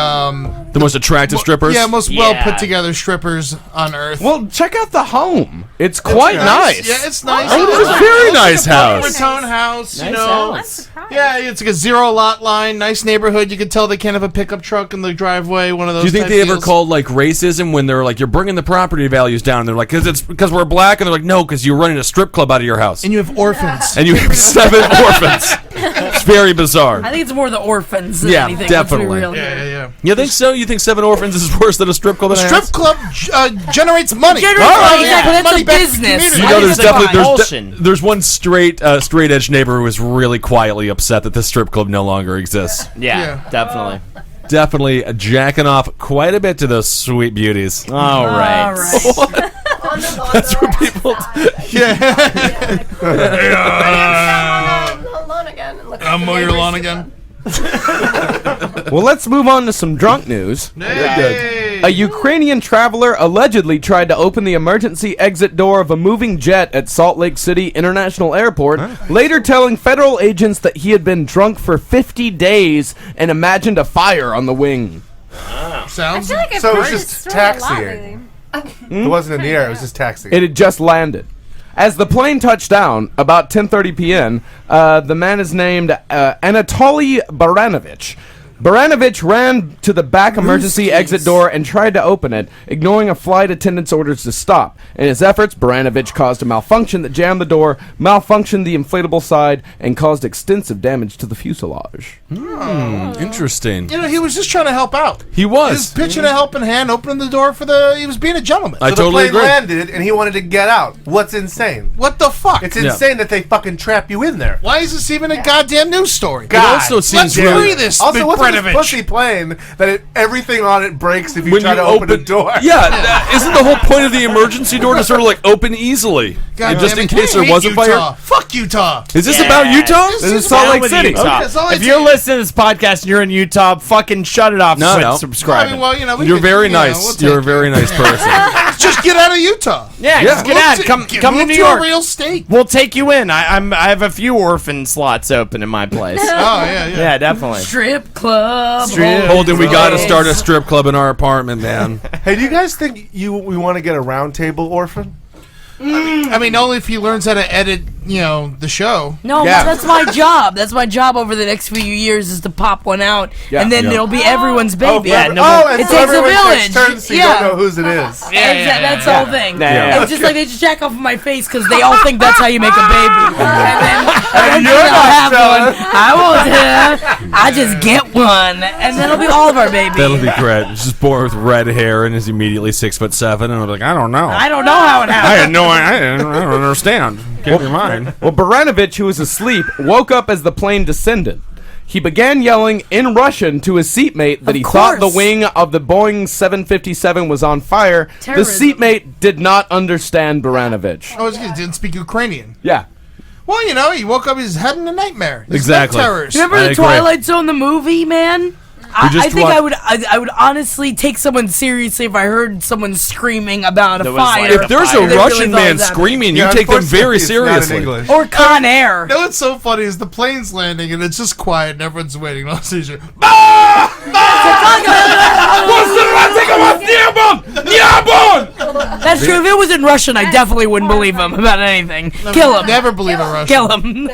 most attractive strippers? Yeah, most well put together strippers on earth. Well, check out the home. It's quite nice. Yeah, it's nice. Oh, it's a very nice house. Overtone house, you Nice know. house. Yeah, it's like a zero lot line, nice neighborhood. You can tell they can't have a pickup truck in the driveway. One of those. Do you think type they ever deals. called like racism when they're like, you're bringing the property values down? And they're like, because we're black, and they're like, no, because you're running a strip club out of your house, And you have orphans. and you have 7 orphans. It's very bizarre. I think it's more the orphans than Yeah, anything. definitely. Let's be real. Yeah. You think so? You think 7 orphans is worse than a strip club? A strip club generates money. Generates money, exactly. That's Money a back to the business. community. You know, there's Why is it definitely compulsion? there's one straight edge neighbor who is really quietly upset that the strip club no longer exists. Yeah, definitely. Definitely jacking off quite a bit to those sweet beauties. All right. All right. That's what people. I'll mow your lawn again. Well, let's move on to some drunk news. Hey. A Ukrainian traveler allegedly tried to open the emergency exit door of a moving jet at Salt Lake City International Airport, later telling federal agents that he had been drunk for 50 days and imagined a fire on the wing. Sounds. I feel like I've So it was heard just this story a lot taxiing. lately. It wasn't in the air, it was just taxiing. It had just landed. As the plane touched down, about 10:30 p.m., the man is named Anatoly Baranovich. Baranovich ran to the back emergency exit door and tried to open it, ignoring a flight attendant's orders to stop. In his efforts, Baranovich caused a malfunction that jammed the door, malfunctioned the inflatable side, and caused extensive damage to the fuselage. Interesting. You know, he was just trying to help out. He He was was. pitching a helping hand, opening the door for he was being a gentleman. I So totally the plane agree. landed and he wanted to get out. What's insane? What the fuck? It's insane that they fucking trap you in there. Why is this even a goddamn news story? It also seems Let's really. free this Also, what's with this Baranovich. pussy plane that everything on it breaks if you When try you to open the door? Yeah, isn't the whole point of the emergency door to sort of like open easily, God and just damn in it, case I there hate was a Utah. fire? Fuck Utah. Is this about Utah? This is Salt Lake City. Okay, Salt Lake If you're City. listening to this podcast and you're in Utah, fucking shut it off. No, quit no. subscribing. I mean, well, you know, we You're could, very you know, nice. we'll You're a take very it. nice person. Just get out of Utah. yeah, just get out. Come to move New to York. a real state. We'll take you in. I have a few orphan slots open in my place. Oh yeah, yeah. Yeah, definitely. Strip club. Holden, we got to start a strip club in our apartment, man. Hey, do you guys think we want to get a roundtable orphan? I mean, only if he learns how to edit, you know, the show. No, Yeah. that's my job. That's my job over the next few years is to pop one out, Yeah. and then Yeah. it'll be everyone's baby. yeah, and it so takes a everyone village. takes turns so you Yeah. don't know whose it is. That's the whole thing. Yeah. It's just like they just jack off of my face because they all think that's how you make a baby. And then eventually you're I'll not have telling. one. I won't. I just get one, and then it'll be all of our babies. That'll be great. He's just born with red hair and is immediately 6'7", and I'm like, I don't know. I don't know how it I happened. had no. I don't understand. Can't be mine. Well, Baranovich, who was asleep, woke up as the plane descended. He began yelling in Russian to his seatmate that Of he thought the course. wing of the Boeing 757 was on fire. Terrorism. The seatmate did not understand Baranovich. Oh, he didn't speak Ukrainian. Yeah. Well, you know, he woke up, he's having a nightmare. He's Exactly. not terrorist. Remember I the agree. Twilight Zone, the movie, man? I just think wa- I would honestly take someone seriously if I heard someone screaming about a There was, fire. like, If there's a They really Russian thought man it was happening. screaming, you Yeah, take them unfortunately, very it's not in seriously. English. Or Con Air. You know what's so funny is the plane's landing and it's just quiet and everyone's waiting. All of a sudden, That's true. If it was in Russian, I definitely wouldn't believe him about anything. Kill him. never believe a Russian. Kill him.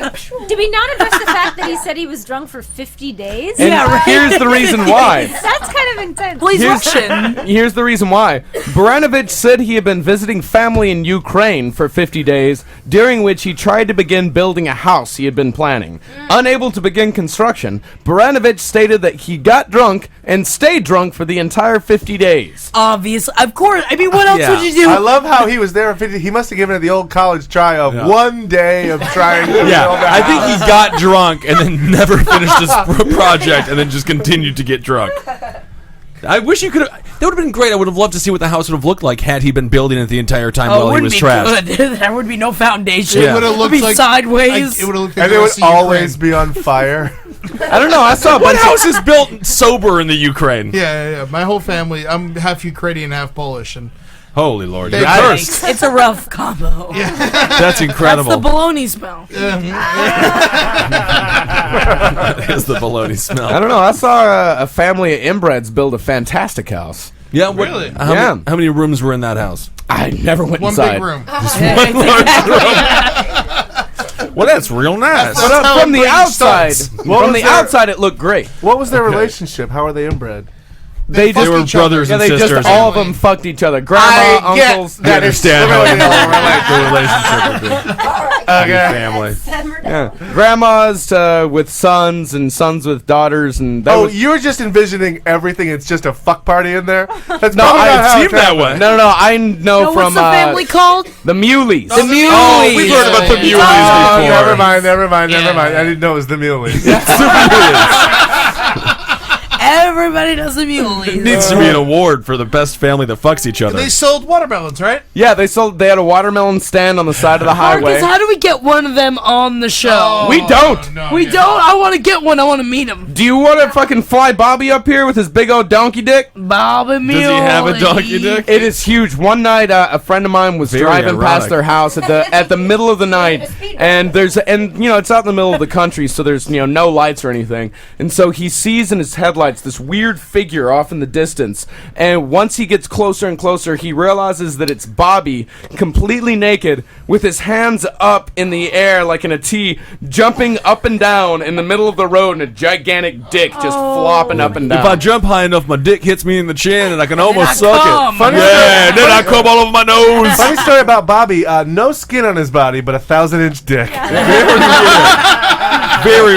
Did we not address the fact that he said he was drunk for 50 days? And Yeah, right. here's the reason why. That's kind of intense. Well, he's Russian. Here's the reason why. Baranovich said he had been visiting family in Ukraine for 50 days, during which he tried to begin building a house he had been planning. Unable to begin construction, Baranovich stated that he got drunk and stayed drunk for the entire 50 days. Obviously. Of course. I mean, what else Yeah. would you do? I love how he was there. He must have given it the old college try of one day of trying to build Yeah, a I think house. he got drunk and then never finished his project and then just continued to get drunk. I wish you could have. That would have been great. I would have loved to see what the house would have looked like had he been building it the entire time Oh, it while he wouldn't was be trashed. good. There would be no foundation. Yeah. It would have It would looked be like sideways. It would have looked like And it the would rest of always Ukraine. be on fire. I don't know. I saw a What bunch house is built sober in the Ukraine? Yeah. My whole family. I'm half Ukrainian, half Polish, and Holy Lord, They you're cursed. cursed. It's a rough combo. That's incredible. That's the bologna smell. That is the bologna smell. I don't know. I saw a family of inbreds build a fantastic house. Yeah, Really? How many rooms were in that house? I never went one inside. big room. Well, that's real nice. But That's how from the inbreeding outside, starts. from the outside, it looked great. What was their relationship? How are they inbred? They fucked were each other. brothers Yeah, and they sisters. just all of them fucked each other. Grandma, uncles. I understand how really the relationship would be. Okay. Family. Yeah. Grandmas with sons and sons with daughters, and that Oh, was, you were just envisioning everything. It's just a fuck party in there. That's No, probably I- not it how seemed it that happened. way. no. I know No, from what's the family called? the Muleys. The Muleys. Oh, we've heard about the Muleys Oh, before. never mind. I didn't know it was the Muleys. Every everybody does the muley. It needs to be an award for the best family that fucks each other. They sold watermelons, right? Yeah, they had a watermelon stand on the side of the highway. Marcus, how do we get one of them on the show? We don't. We don't? I want to get one. I want to meet him. Do you want to fucking fly Bobby up here with his big old donkey dick? Bobby Muley. Does he have a donkey dick? It is huge. One night, a friend of mine was driving past their house at the middle of the night, and it's out in the middle of the country, so there's no lights or anything, and so he sees in his headlights this weird figure off in the distance, and once he gets closer and closer, he realizes that it's Bobby, completely naked, with his hands up in the air like in a T, jumping up and down in the middle of the road, and a gigantic dick just flopping up and down. If I jump high enough, my dick hits me in the chin, and I can almost suck it. Then I come all over my nose. Funny story about Bobby. No skin on his body, but a 1,000-inch dick.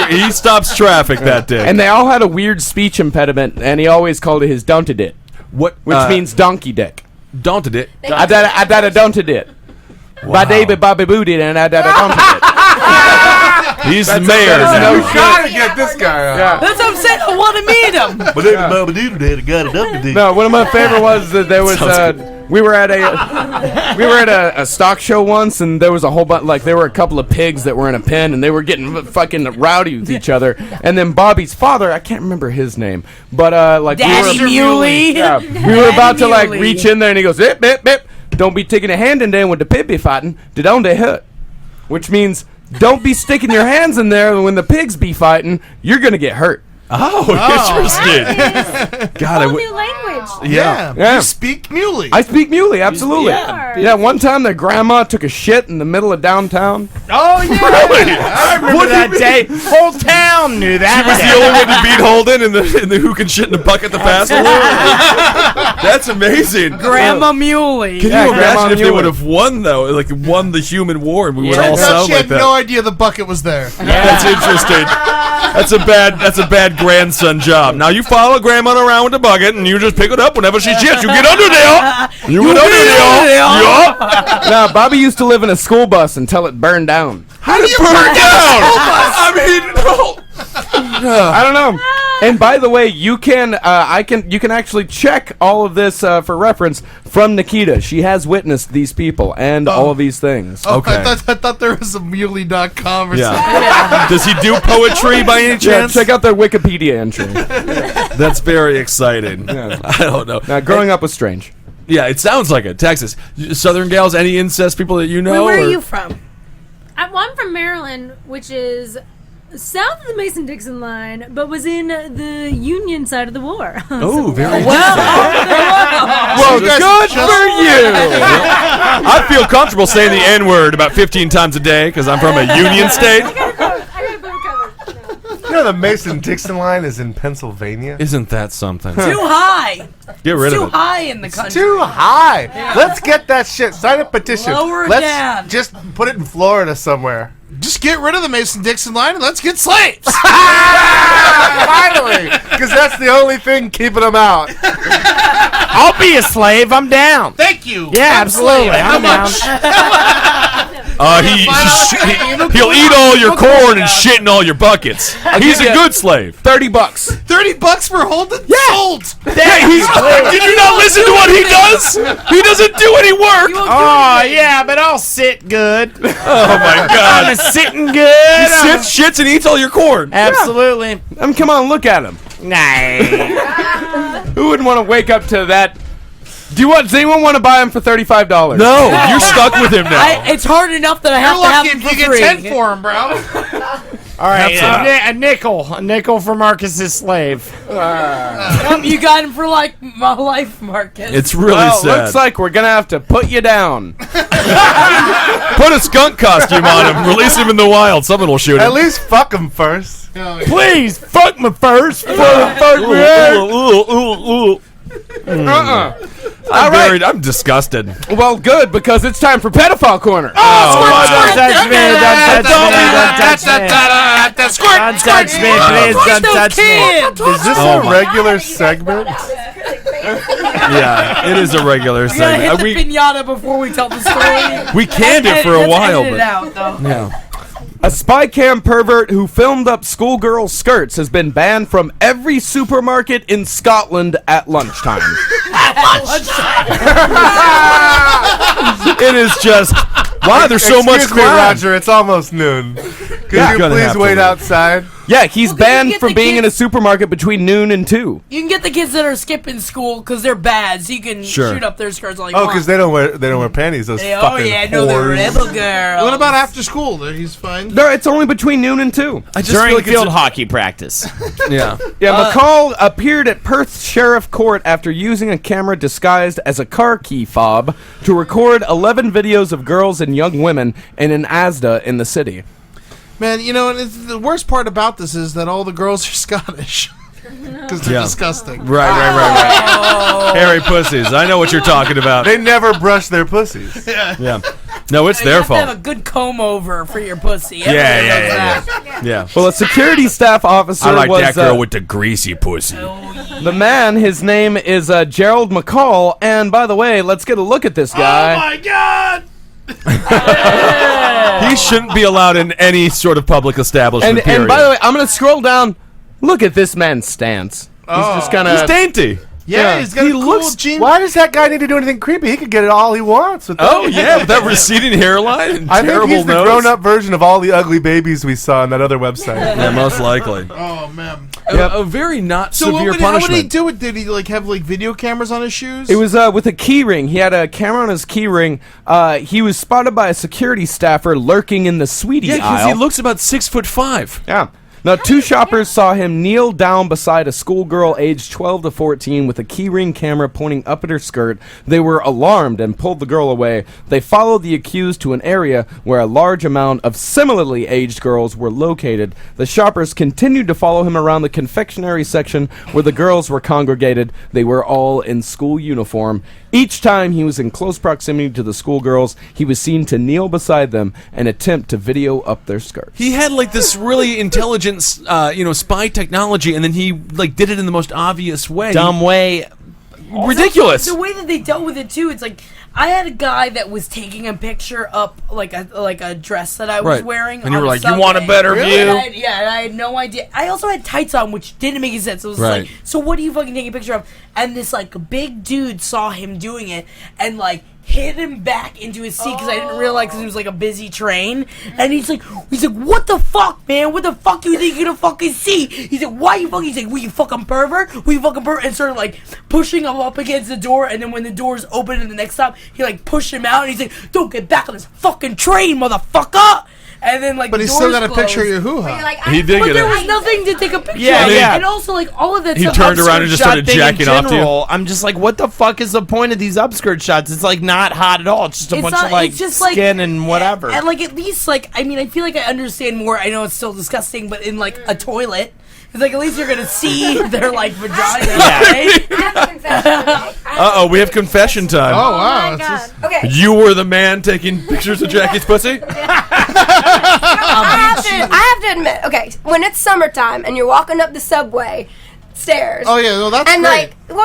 He stops traffic, that dick. And they all had a weird speech impediment, and he always called it his donkey dick. Which means donkey dick. Donkey dick. I did a donkey dick. By David Bobby Booty, and I did a donkey dick. He's the mayor. You gotta get this guy out. Yeah. That's what I'm saying. I want to meet him. No, one of my favorite was that there was we were at a stock show once, and there was a whole bunch, there were a couple of pigs that were in a pen, and they were getting fucking rowdy with each other. And then Bobby's father, I can't remember his name, but Daddy Muley. Yeah, we were about to reach in there, and he goes, "Ip, ip, ip. Don't be taking a hand in there when the pig be fighting. They don't they hurt," which means don't be sticking your hands in there when the pigs be fighting. You're gonna get hurt. Interesting. God, Whole new language. Yeah. Yeah. You speak muley. I speak muley, absolutely. Yeah, one time their grandma took a shit in the middle of downtown. Oh, yeah. Really? I remember that day. Whole town knew that. She was the only one to beat Holden in the who can shit in the bucket the fastest. That's amazing. Grandma Muley. Can you imagine if they would have won, though? Won the human war, and we would all sound she like had that. no idea the bucket was there. That's interesting. That's a bad grandson job. Now you follow grandma around with the bucket, and you just pick it up whenever she shits. You get under there. You get under there. Yeah. Now, Bobby used to live in a school bus until it burned down. How did it burn down? I don't know. And by the way, you can actually check all of this for reference from Nikita. She has witnessed these people and all of these things. Okay. I thought there was a muley.com or something. Yeah. Does he do poetry by any chance? Check out their Wikipedia entry. That's very exciting. Yeah. I don't know. Now, growing up was strange. Yeah, it sounds like it. Texas. Southern gals, any incest people that you know? Where are you from? I'm from Maryland, which is south of the Mason-Dixon line, but was in the Union side of the war. Oh, very well, good for you. I feel comfortable saying the N-word about 15 times a day because I'm from a Union state. You know the Mason-Dixon line is in Pennsylvania? Isn't that something? Too high. Get rid Too of it. high in the country. It's too high. Yeah. Let's get that shit. Sign a petition. Lower it Let's down. just put it in Florida somewhere. Just get rid of the Mason-Dixon line and let's get slaves. Finally, because that's the only thing keeping them out. I'll be a slave. I'm down. Thank you. Yeah, absolutely. I'm down. He'll eat all your corn and shit in all your buckets. He's a good slave. $30. $30 for Holden? Yeah. Sold. Yeah, did you not listen to what he does? He doesn't do any work. Oh, yeah, but I'll sit good. Oh, my God. I'm sitting good. He sits, shits, and eats all your corn. Absolutely. Come on, look at him. Nah. Who wouldn't want to wake up to that? Does anyone want to buy him for $35? No, you're stuck with him now. It's hard enough that I have to have him for you free. get 10 for him, bro. All right, a nickel for Marcus's slave. You got him for my life, Marcus. It's really sad. Looks like we're gonna have to put you down. Put a skunk costume on him. Release him in the wild. Someone will shoot him. At least fuck him first. Please fuck me first before you fuck me. I'm disgusted. Well, good, because it's time for Pedophile Corner. Don't touch me, please don't touch me. Is this a regular segment? Yeah, it is a regular We gotta segment. hit the pinata before we tell the story. We canned it for a while, Edit it but out, though. yeah. spy cam pervert who filmed up schoolgirl skirts has been banned from every supermarket in Scotland at lunchtime. It is just, wow, there's so much Excuse me, crime. Roger, it's almost noon. Could you Gonna please have to wait leave. outside? Yeah, he's Well, 'cause you banned get from the being in a kids- supermarket between noon and 2. You can get the kids that are skipping school because they're bad, so you can Sure. shoot up their skirts all you Oh, want. because they don't wear panties. Those Oh fucking yeah, no, the whores. rebel girl. What about after school? He's fine. No, it's only between noon and 2. I just During feel like field it's hockey practice. yeah. Yeah, McCall appeared at Perth Sheriff Court after using a camera disguised as a car key fob to record 11 videos of girls and young women in an Asda in the city. Man, you know, and the worst part about this is that all the girls are Scottish. Because they're Yeah. disgusting. Right. Hairy pussies. I know what you're talking about. They never brush their pussies. Yeah. No, it's You their have to have fault. a good comb over for your pussy. Yeah, Everybody yeah, knows yeah, that. Yeah. Well, a security staff officer I like was that girl with the greasy pussy. the man. His name is Gerald McCall. And by the way, let's get a look at this guy. Oh my god! He shouldn't be allowed in any sort of public establishment. And by the way, I'm going to scroll down. Look at this man's stance. He's just kind he's of... dainty. Yeah, he's got He a cool looks. jean. Why does that guy need to do anything creepy? He could get it all he wants. With Oh yeah, with that receding hairline and I think terrible he's the nose. grown-up version of all the ugly babies we saw on that other website. Yeah, most likely. Oh man. A very not So severe how would he punishment. do it? Did he have video cameras on his shoes? It was with a key ring. He had a camera on his key ring. He was spotted by a security staffer lurking in the sweetie Yeah, because aisle. he looks about 6'5". Yeah. Now, 2 shoppers saw him kneel down beside a schoolgirl aged 12 to 14 with a keyring camera pointing up at her skirt. They were alarmed and pulled the girl away. They followed the accused to an area where a large amount of similarly aged girls were located. The shoppers continued to follow him around the confectionery section where the girls were congregated. They were all in school uniform. Each time he was in close proximity to the schoolgirls, he was seen to kneel beside them and attempt to video up their skirts. He had this really intelligent, spy technology, and then he did it in the most obvious way. Dumb way. Ridiculous. The way that they dealt with it too, it's like I had a guy that was taking a picture up like a dress that I was Right. wearing. And you on were the like, "You want a subway." better And view?" and I had no idea. I also had tights on, which didn't make any sense. It was Right. like, so what are you fucking taking a picture of? And this big dude saw him doing it and hit him back into his seat because I didn't realize because it was a busy train. And he's like, what the fuck, man? What the fuck do you think you're gonna fucking see? He's like, why you fucking? He's like, will you fucking pervert? Will you fucking pervert? And started pushing him up against the door. And then when the doors opened in the next stop, he pushed him out. And he's like, don't get back on this fucking train, motherfucker. And then But he's still got a picture of your hoo-ha. He did But get there it. was nothing to take a picture Yeah, of. yeah. And also all of that He stuff. turned around and just started Thing in jacking off to you. general, I'm just like, what the fuck is the point of these upskirt shots? It's not hot at all. It's just a It's bunch not- of it's just, skin and whatever. And at least I mean I feel like I understand more. I know it's still disgusting, but in a toilet, it's at least you're gonna see their vagina. Right? Uh-oh, we have confession time. Oh wow. my it's God. just- Okay. You were the man taking pictures of Jackie's pussy? I have to admit, okay, when it's summertime and you're walking up the subway stairs. Oh yeah, well that's And great. but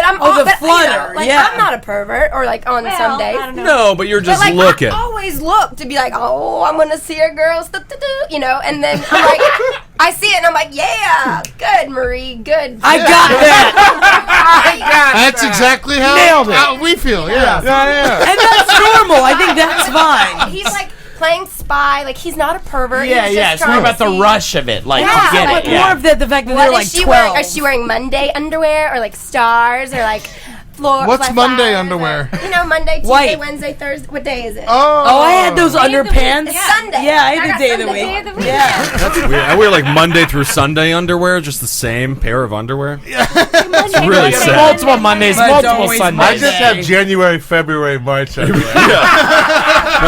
I'm Oh, the but, flutter, I'm not a pervert or on some days. No, but you're just But looking. I always look to be oh, I'm gonna see a girl, and then I'm like, I see it and I'm like, yeah, good, Marie, good. I got that. That's exactly how, Nailed it. how we feel. Yeah. And that's normal. I think that's fine. He's playing spy, he's not a pervert. yeah, he's yeah. just It's more trying about to the see- rush of it. Yeah, You get it. More Yeah. of the fact that What they're is she 12. wearing? Is she wearing Monday underwear or stars or floor? What's flowers Monday or- underwear? Monday, Tuesday, White. Wednesday, Thursday. What day is it? Oh, I had those Day of the week. underpants. It's Sunday. Yeah, I had got the day of the Sunday, week. day of the week. Yeah. That's weird. I wear Monday through Sunday underwear, just the same pair of underwear. It's really sad. Multiple Mondays, But multiple always Sundays. I just have January, February, March. No,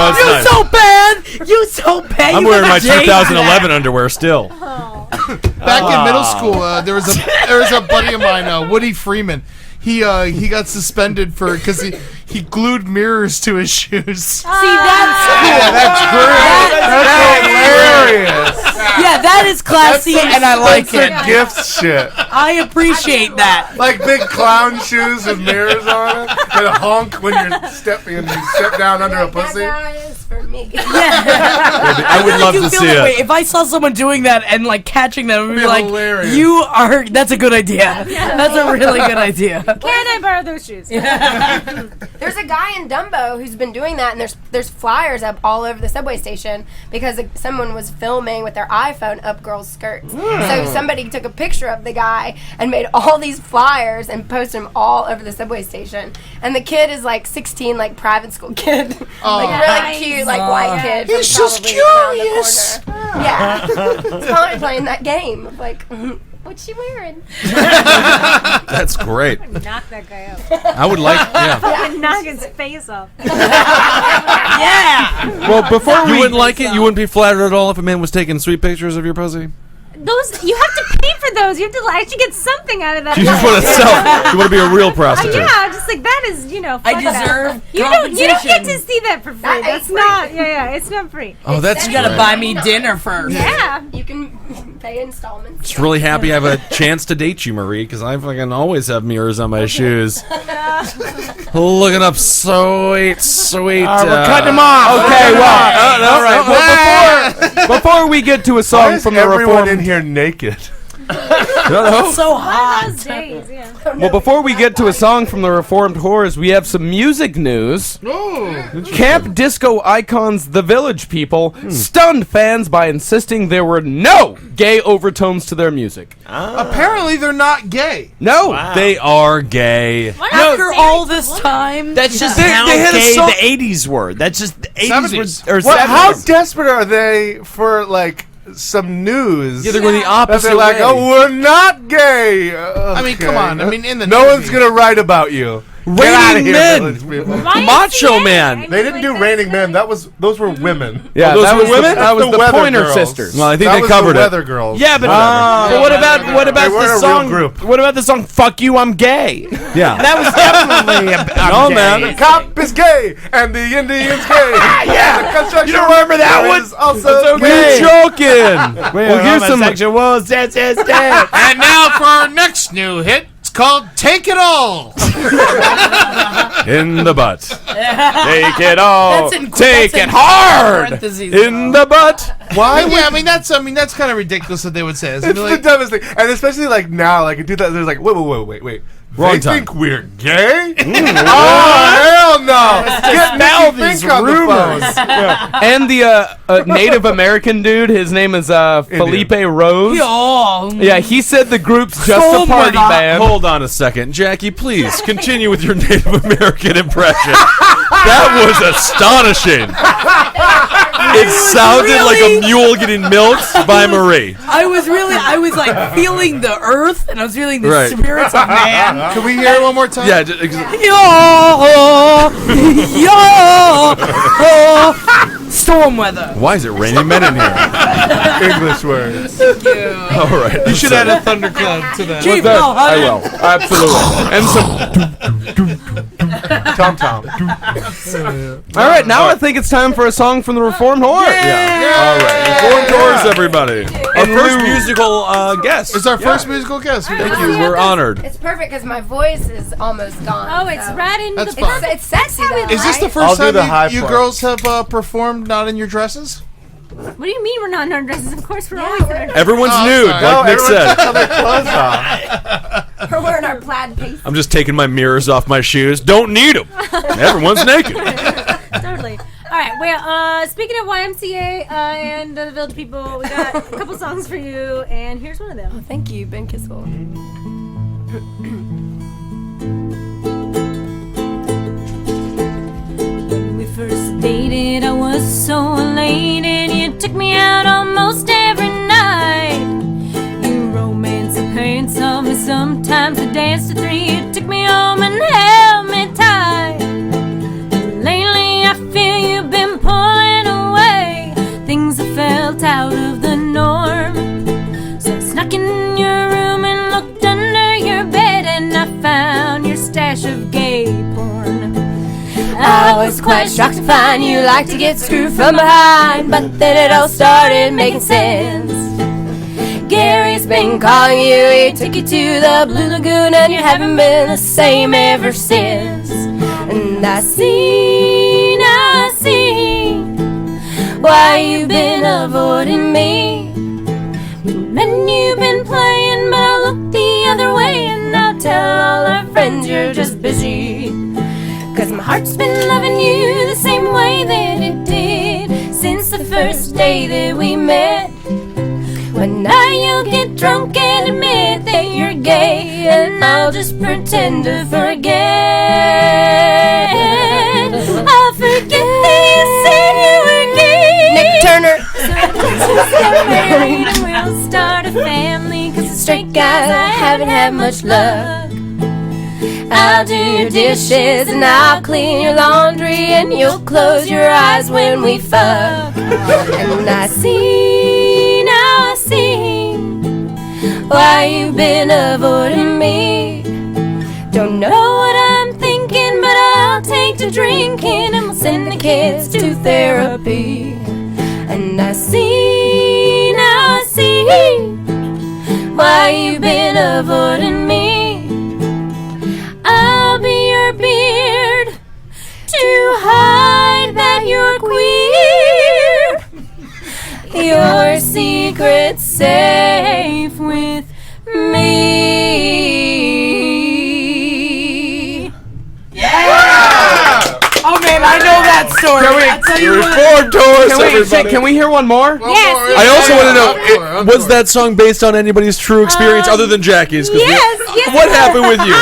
it's You nice. so bad. You so bad. I'm You wearing got my the J's 2011 underwear still. Back in middle school, there was a buddy of mine, Woody Freeman. He got suspended because he glued mirrors to his shoes. See, that's That's great. That's hilarious. yeah, that is classy, and I like Spencer it. Gifts shit. I appreciate that. Big clown shoes with mirrors on it. And a honk when you're stepping and you step down under a pussy. That guy is for me. me. I would love to see it. If I saw someone doing that and like catching them, I'd be like, hilarious. that's a good idea. That's a really good idea. Can I borrow those shoes? There's a guy in Dumbo who's been doing that, and there's flyers up all over the subway station because someone was filming with their iPhone up girls' skirts. So somebody took a picture of the guy and made all these flyers and posted them all over the subway station. And the kid is like 16, like private school kid, like really cute, like white kid. He's from just probably around the curious. corner. Yeah, it's probably playing that game of like, what's she wearing? That's great. Knock that guy out. I would like, Fucking knock his face off. Yeah. Well, before you wouldn't like it, you wouldn't be flattered at all if a man was taking sweet pictures of your pussy? Those you have to pay for those. You have to actually get something out of that. You just want to sell. You want to be a real prostitute. Yeah, just like that is, fuck I deserve that. You don't get compensation. to see that for free. That That's ain't not. free. Yeah, it's not free. Oh, that's You gotta great. buy me dinner first. Yeah. You can pay installments. Just really happy I have a chance to date you, Marie, because I fucking always have mirrors on my shoes. Looking up sweet. We're cutting them off. Okay, well, all right. Well, before we get to a Why song is from the everyone in Reformed, here naked? It's so hot. Those days, yeah. well, before we get to a song from the Reformed Whores, we have some music news. Camp disco icons The Village People stunned fans by insisting there were no gay overtones to their music. Apparently, they're not gay. No, They are gay. After all this time, That's just They how had a gay song- the 80s were. That's just the 80s 70s. were. Or What, how 70s. desperate are they for like some news? Yeah, they're going the that opposite they're like, way. oh, we're not gay. I mean, come on. I mean, in the no one's 90s. gonna write about you. Get out of Raining here, Men. Village People. Macho Man. They didn't do Raining Men. Those were women. Yeah, those that were was women? that was The the Weather Pointer Girls. Sisters. Well, I think That they was covered the it. Weather Girls. Yeah, but Whatever. what about They weren't a the real song? group. What about the song "Fuck You, I'm Gay"? Yeah. That was definitely I'm No, gay. man. The cop is gay and the Indian's gay. Yeah. The construction You don't remember that worker one? is also That's okay. gay. You're joking. Well, here's some. homosexuals. Yes. And now for our next new hit. It's called "Take It All." In the butt. Take it all. That's in- Take that's it in hard. parentheses, In the butt. Why? Yeah, I mean that's kind of ridiculous that they would say. It's It's the like, dumbest thing, and especially like now, like in 2000, there's like, wait. Wrong They time. think we're gay? Oh hell no! Get dispel Nicky these Fink on the rumors. phone. And the Native American dude, his name is Felipe Rose. Yeah, he said the group's just a party band. Hold on a second. Jackie, please continue with your Native American impression. That was astonishing. It sounded like a mule getting milked by Marie. I was like feeling the earth, and I was feeling the Right. spirits of man. can we hear it one more time? Yeah, Storm weather. why is it raining men in here? English words. All right. You should add a thundercloud to that. Chief, I will. Absolutely. And some. Tom Tom. All right, now I think it's time for a song from the Reformed Whore. All right. Four doors, everybody. Our first musical guest. It's our first musical guest. Thank you. We're honored. It's perfect because my voice is almost gone. Oh, it's so. right in That's the. fine. It's sexy though. Is this the right? first I'll do the high time you part. girls have performed not in your dresses? What do you mean we're not in our dresses? Of course we're Yeah, always in we're- our dresses. Everyone's Oh, nude, sorry. like Nick said. Their clothes off. We're wearing our plaid pasties. I'm just taking my mirrors off my shoes. Don't need them. Everyone's naked. Totally. All right. Well, speaking of YMCA and the Village People, we got a couple songs for you, and here's one of them. Thank you, Ben Kissel. When we first dated, I was so elated. You took me out almost every night. You romance and handsome me sometimes. We danced to 3. You took me home and held me tight. Lately, I feel you've been pulling away. Things have felt out of the norm. So I snuck in your room and looked under your bed, and I found your stash of gay porn. I was quite shocked to find you like to get screwed from behind, but then it all started making sense. Gary's been calling you, he took you to the Blue Lagoon, and you haven't been the same ever since. And I see why you been avoiding me. And you've been playing, but I look the other way, and I'll tell all our friends you're just busy. 'Cause my heart's been loving you the same way that it did since the first day that we met. When now you'll get drunk and admit that you're gay, and I'll just pretend to forget. I'll forget that you said you were gay. Nick Turner. So let's just get married and we'll start a family, 'cause the straight guys I haven't had much luck. I'll do your dishes and I'll clean your laundry, and you'll close your eyes when we fuck. And I see, now I see why you've been avoiding me. Don't know what I'm thinking, but I'll take to drinking, and we'll send the kids to therapy. And I see, now I see why you've been avoiding me. I'll be your beard to hide that you're queer. Your secret's safe with me. Yeah! Oh man, I know that story. I'll tell you what. Reform tours, everybody. Can we hear one more? Yes. I also want to know, was that song based on anybody's true experience other than Jackie's? 'Cause Yes. What happened with you?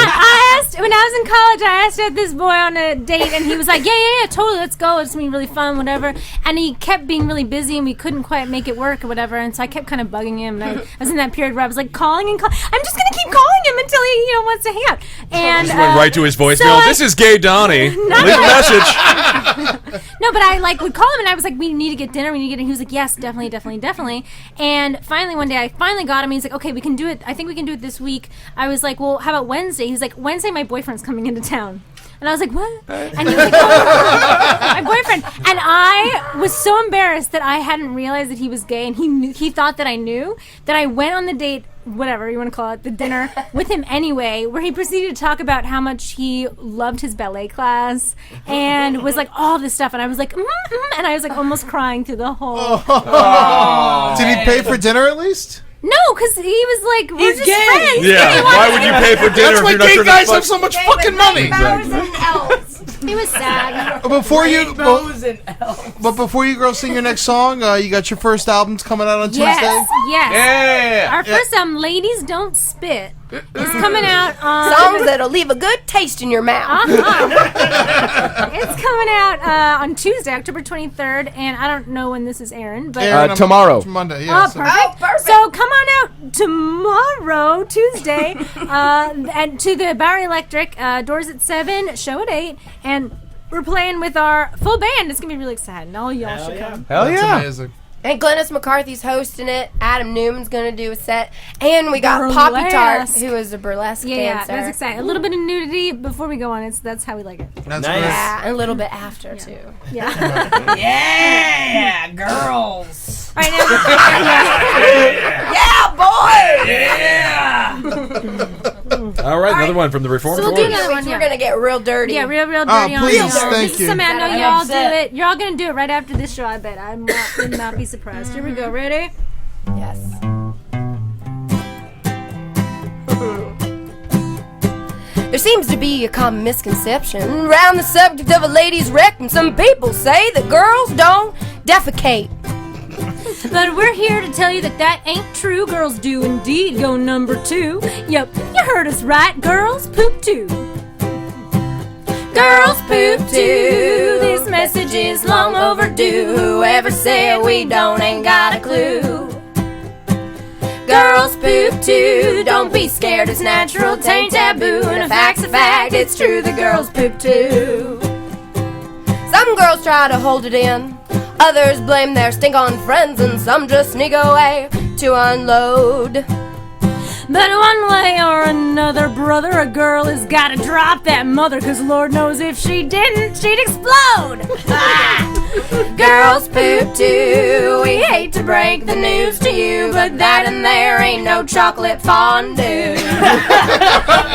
When I was in college, I asked this boy on a date, and he was like, yeah, totally, let's go. It's going to be really fun, whatever. And he kept being really busy, and we couldn't quite make it work or whatever. And so I kept kind of bugging him. And I was in that period where I was like calling and calling. I'm just going to keep calling him until he, wants to hang out. And Just went right to his voicemail. This is Gay Donnie. Leave a message. No, but I would call him, and I was like, we need to get dinner. And he was like, yes, definitely. And finally, one day, I finally got him. He's like, okay, we can do it. I think we can do it this week. I was like, well, how about Wednesday? He's like, Wednesday, my boyfriend's coming into town. And I was like, what? And he was like, oh, my boyfriend. And I was so embarrassed that I hadn't realized that he was gay, and he thought that I knew, that I went on the date, whatever you want to call it, the dinner, with him anyway, where he proceeded to talk about how much he loved his ballet class and was like all this stuff. And I was like, and I was like almost crying through the whole. Did he pay for dinner at least? No, because he was like, we're just gay. friends. Yeah, why would you pay for dinner That's if why you're not gay trying to guys fuck? have so much fucking money. He was sad. Before you, Bows and elves. but before you girls sing your next song, you got your first albums coming out on Tuesday. Yes. Yeah. Our first album, Ladies Don't Spit, is coming out on... Songs that'll leave a good taste in your mouth. It's coming out on Tuesday, October 23rd, and I don't know when this is airing, but... Airing on tomorrow. Monday, yeah. Perfect. So come on out tomorrow, Tuesday, and to the Bowery Electric. Doors at 7, show at 8, and we're playing with our full band. It's gonna be really exciting. All y'all should come. Hell That's yeah. amazing. And Glennis McCarthy's hosting it. Adam Newman's going to do a set. And we got Burlesque. Poppy Tart, who is a burlesque Yeah, dancer. that's exciting. A little bit of nudity before we go on. That's how we like it. That's Nice. great. Yeah, and a little bit after, too. Yeah. Yeah, girls. All right, now. Yeah, boy! Yeah. All right, another one from the Reform So we'll do tours. another one. We're Yeah. going to get real dirty. Yeah, real dirty on please, y'all. thank This is you. something I know I'm y'all do upset. it. You're all gonna do it right after this show. I bet. I would not be surprised. Here we go. Ready? Yes. There seems to be a common misconception around the subject of a lady's rectum. Some people say that girls don't defecate. But we're here to tell you that ain't true. Girls do indeed go number 2. Yep, you heard us right. Girls poop too. Girls poop too. This message is long overdue. Whoever said we don't ain't got a clue. Girls poop too. Don't be scared, it's natural, tain't taboo. And a fact's a fact, it's true, the girls poop too. Some girls try to hold it in, others blame their stink on friends, and some just sneak away to unload. But one way or another, brother, a girl has gotta drop that mother, 'cause Lord knows if she didn't, she'd explode. Girls poop too. We hate to break the news to you, but that and there ain't no chocolate fondue.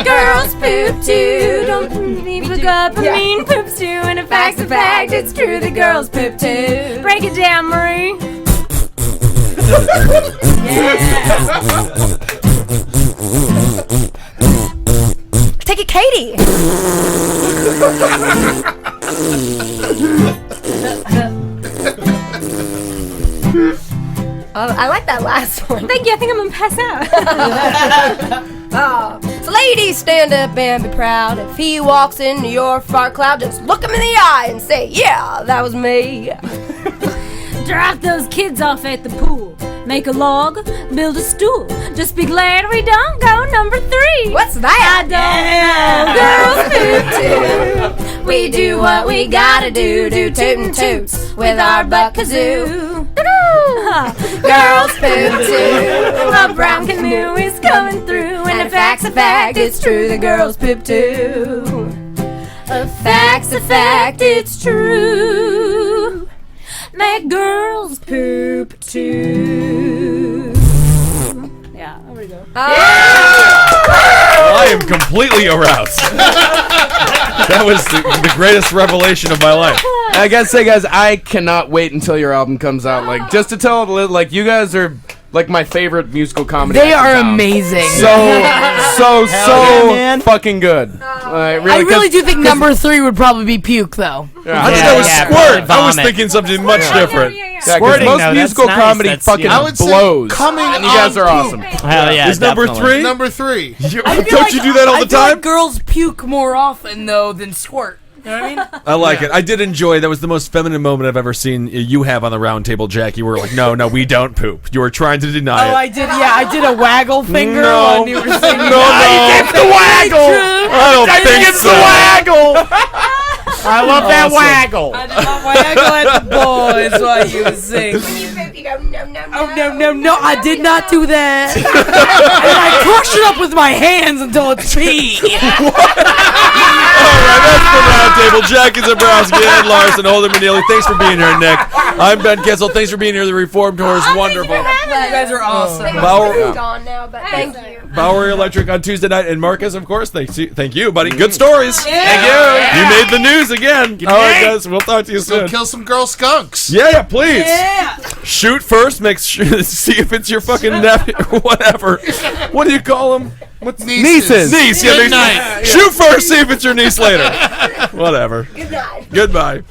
Girls poop too. Don't We pick up a mean poops too, and a fact's a fact, it's true, the girls poop too. Break it down, Marie. Take it, Katie. I like that last one. Thank you, I think I'm gonna pass out. So ladies, stand up and be proud. If he walks into your fart cloud, just look him in the eye and say, yeah, that was me. Drop those kids off at the pool. Make a log, build a stool. Just be glad we don't go number 3. What's that? I don't know. Girls poop too. We do what we gotta do tootin' toots with our butt kazoo. Girls poop too. A brown canoe is coming through, and a fact's a fact, it's true, the girls poop too. A fact's a fact, it's true. That girls poop too. Yeah, there we go. I am completely aroused. That was the greatest revelation of my life. I gotta say, guys, I cannot wait until your album comes out. Like, just to tell, like, you guys are like my favorite musical comedy. They are amazing. So fucking good. I really do think number 3 would probably be puke, though. Yeah. I thought that was squirt. I was thinking something much different. Squirting, most musical comedy fucking blows. And you guys are awesome. Hell yeah, is number 3? Number 3. Don't you do that all the time? Like girls puke more often though than squirt. You know what I mean? I like it. I did enjoy. That was the most feminine moment I've ever seen you have on the round table, Jack. You were like, no, we don't poop. You were trying to deny it. I did. Yeah, I did a waggle finger No. when you were singing. No. It's the waggle. I don't think it's so. the waggle. I love that Awesome. waggle. I did my waggle at the boys while you were singing. No, I did not do that. And I crush it up with my hands until it's pee. All right, that's the round table. Jackie Zebrowski, Ed Larson, Holden McNeely. Thanks for being here, Nick. I'm Ben Kissel. Thanks for being here. The Reformed Tour is wonderful. You guys are awesome. Bauer gone now, but thank you. Bowery Electric on Tuesday night, and Marcus, of course. Thank you, buddy. Good stories. Yeah. Thank you. You made the news again. All right, guys. We'll talk to you soon. Go kill some girl skunks. Yeah, please. Yeah. Shoot first. Make sure. See if it's your fucking nephew or whatever. What do you call them? What's Nieces. Niece. Good night. Shoot first. See if it's your niece later. Whatever. Good night. Goodbye.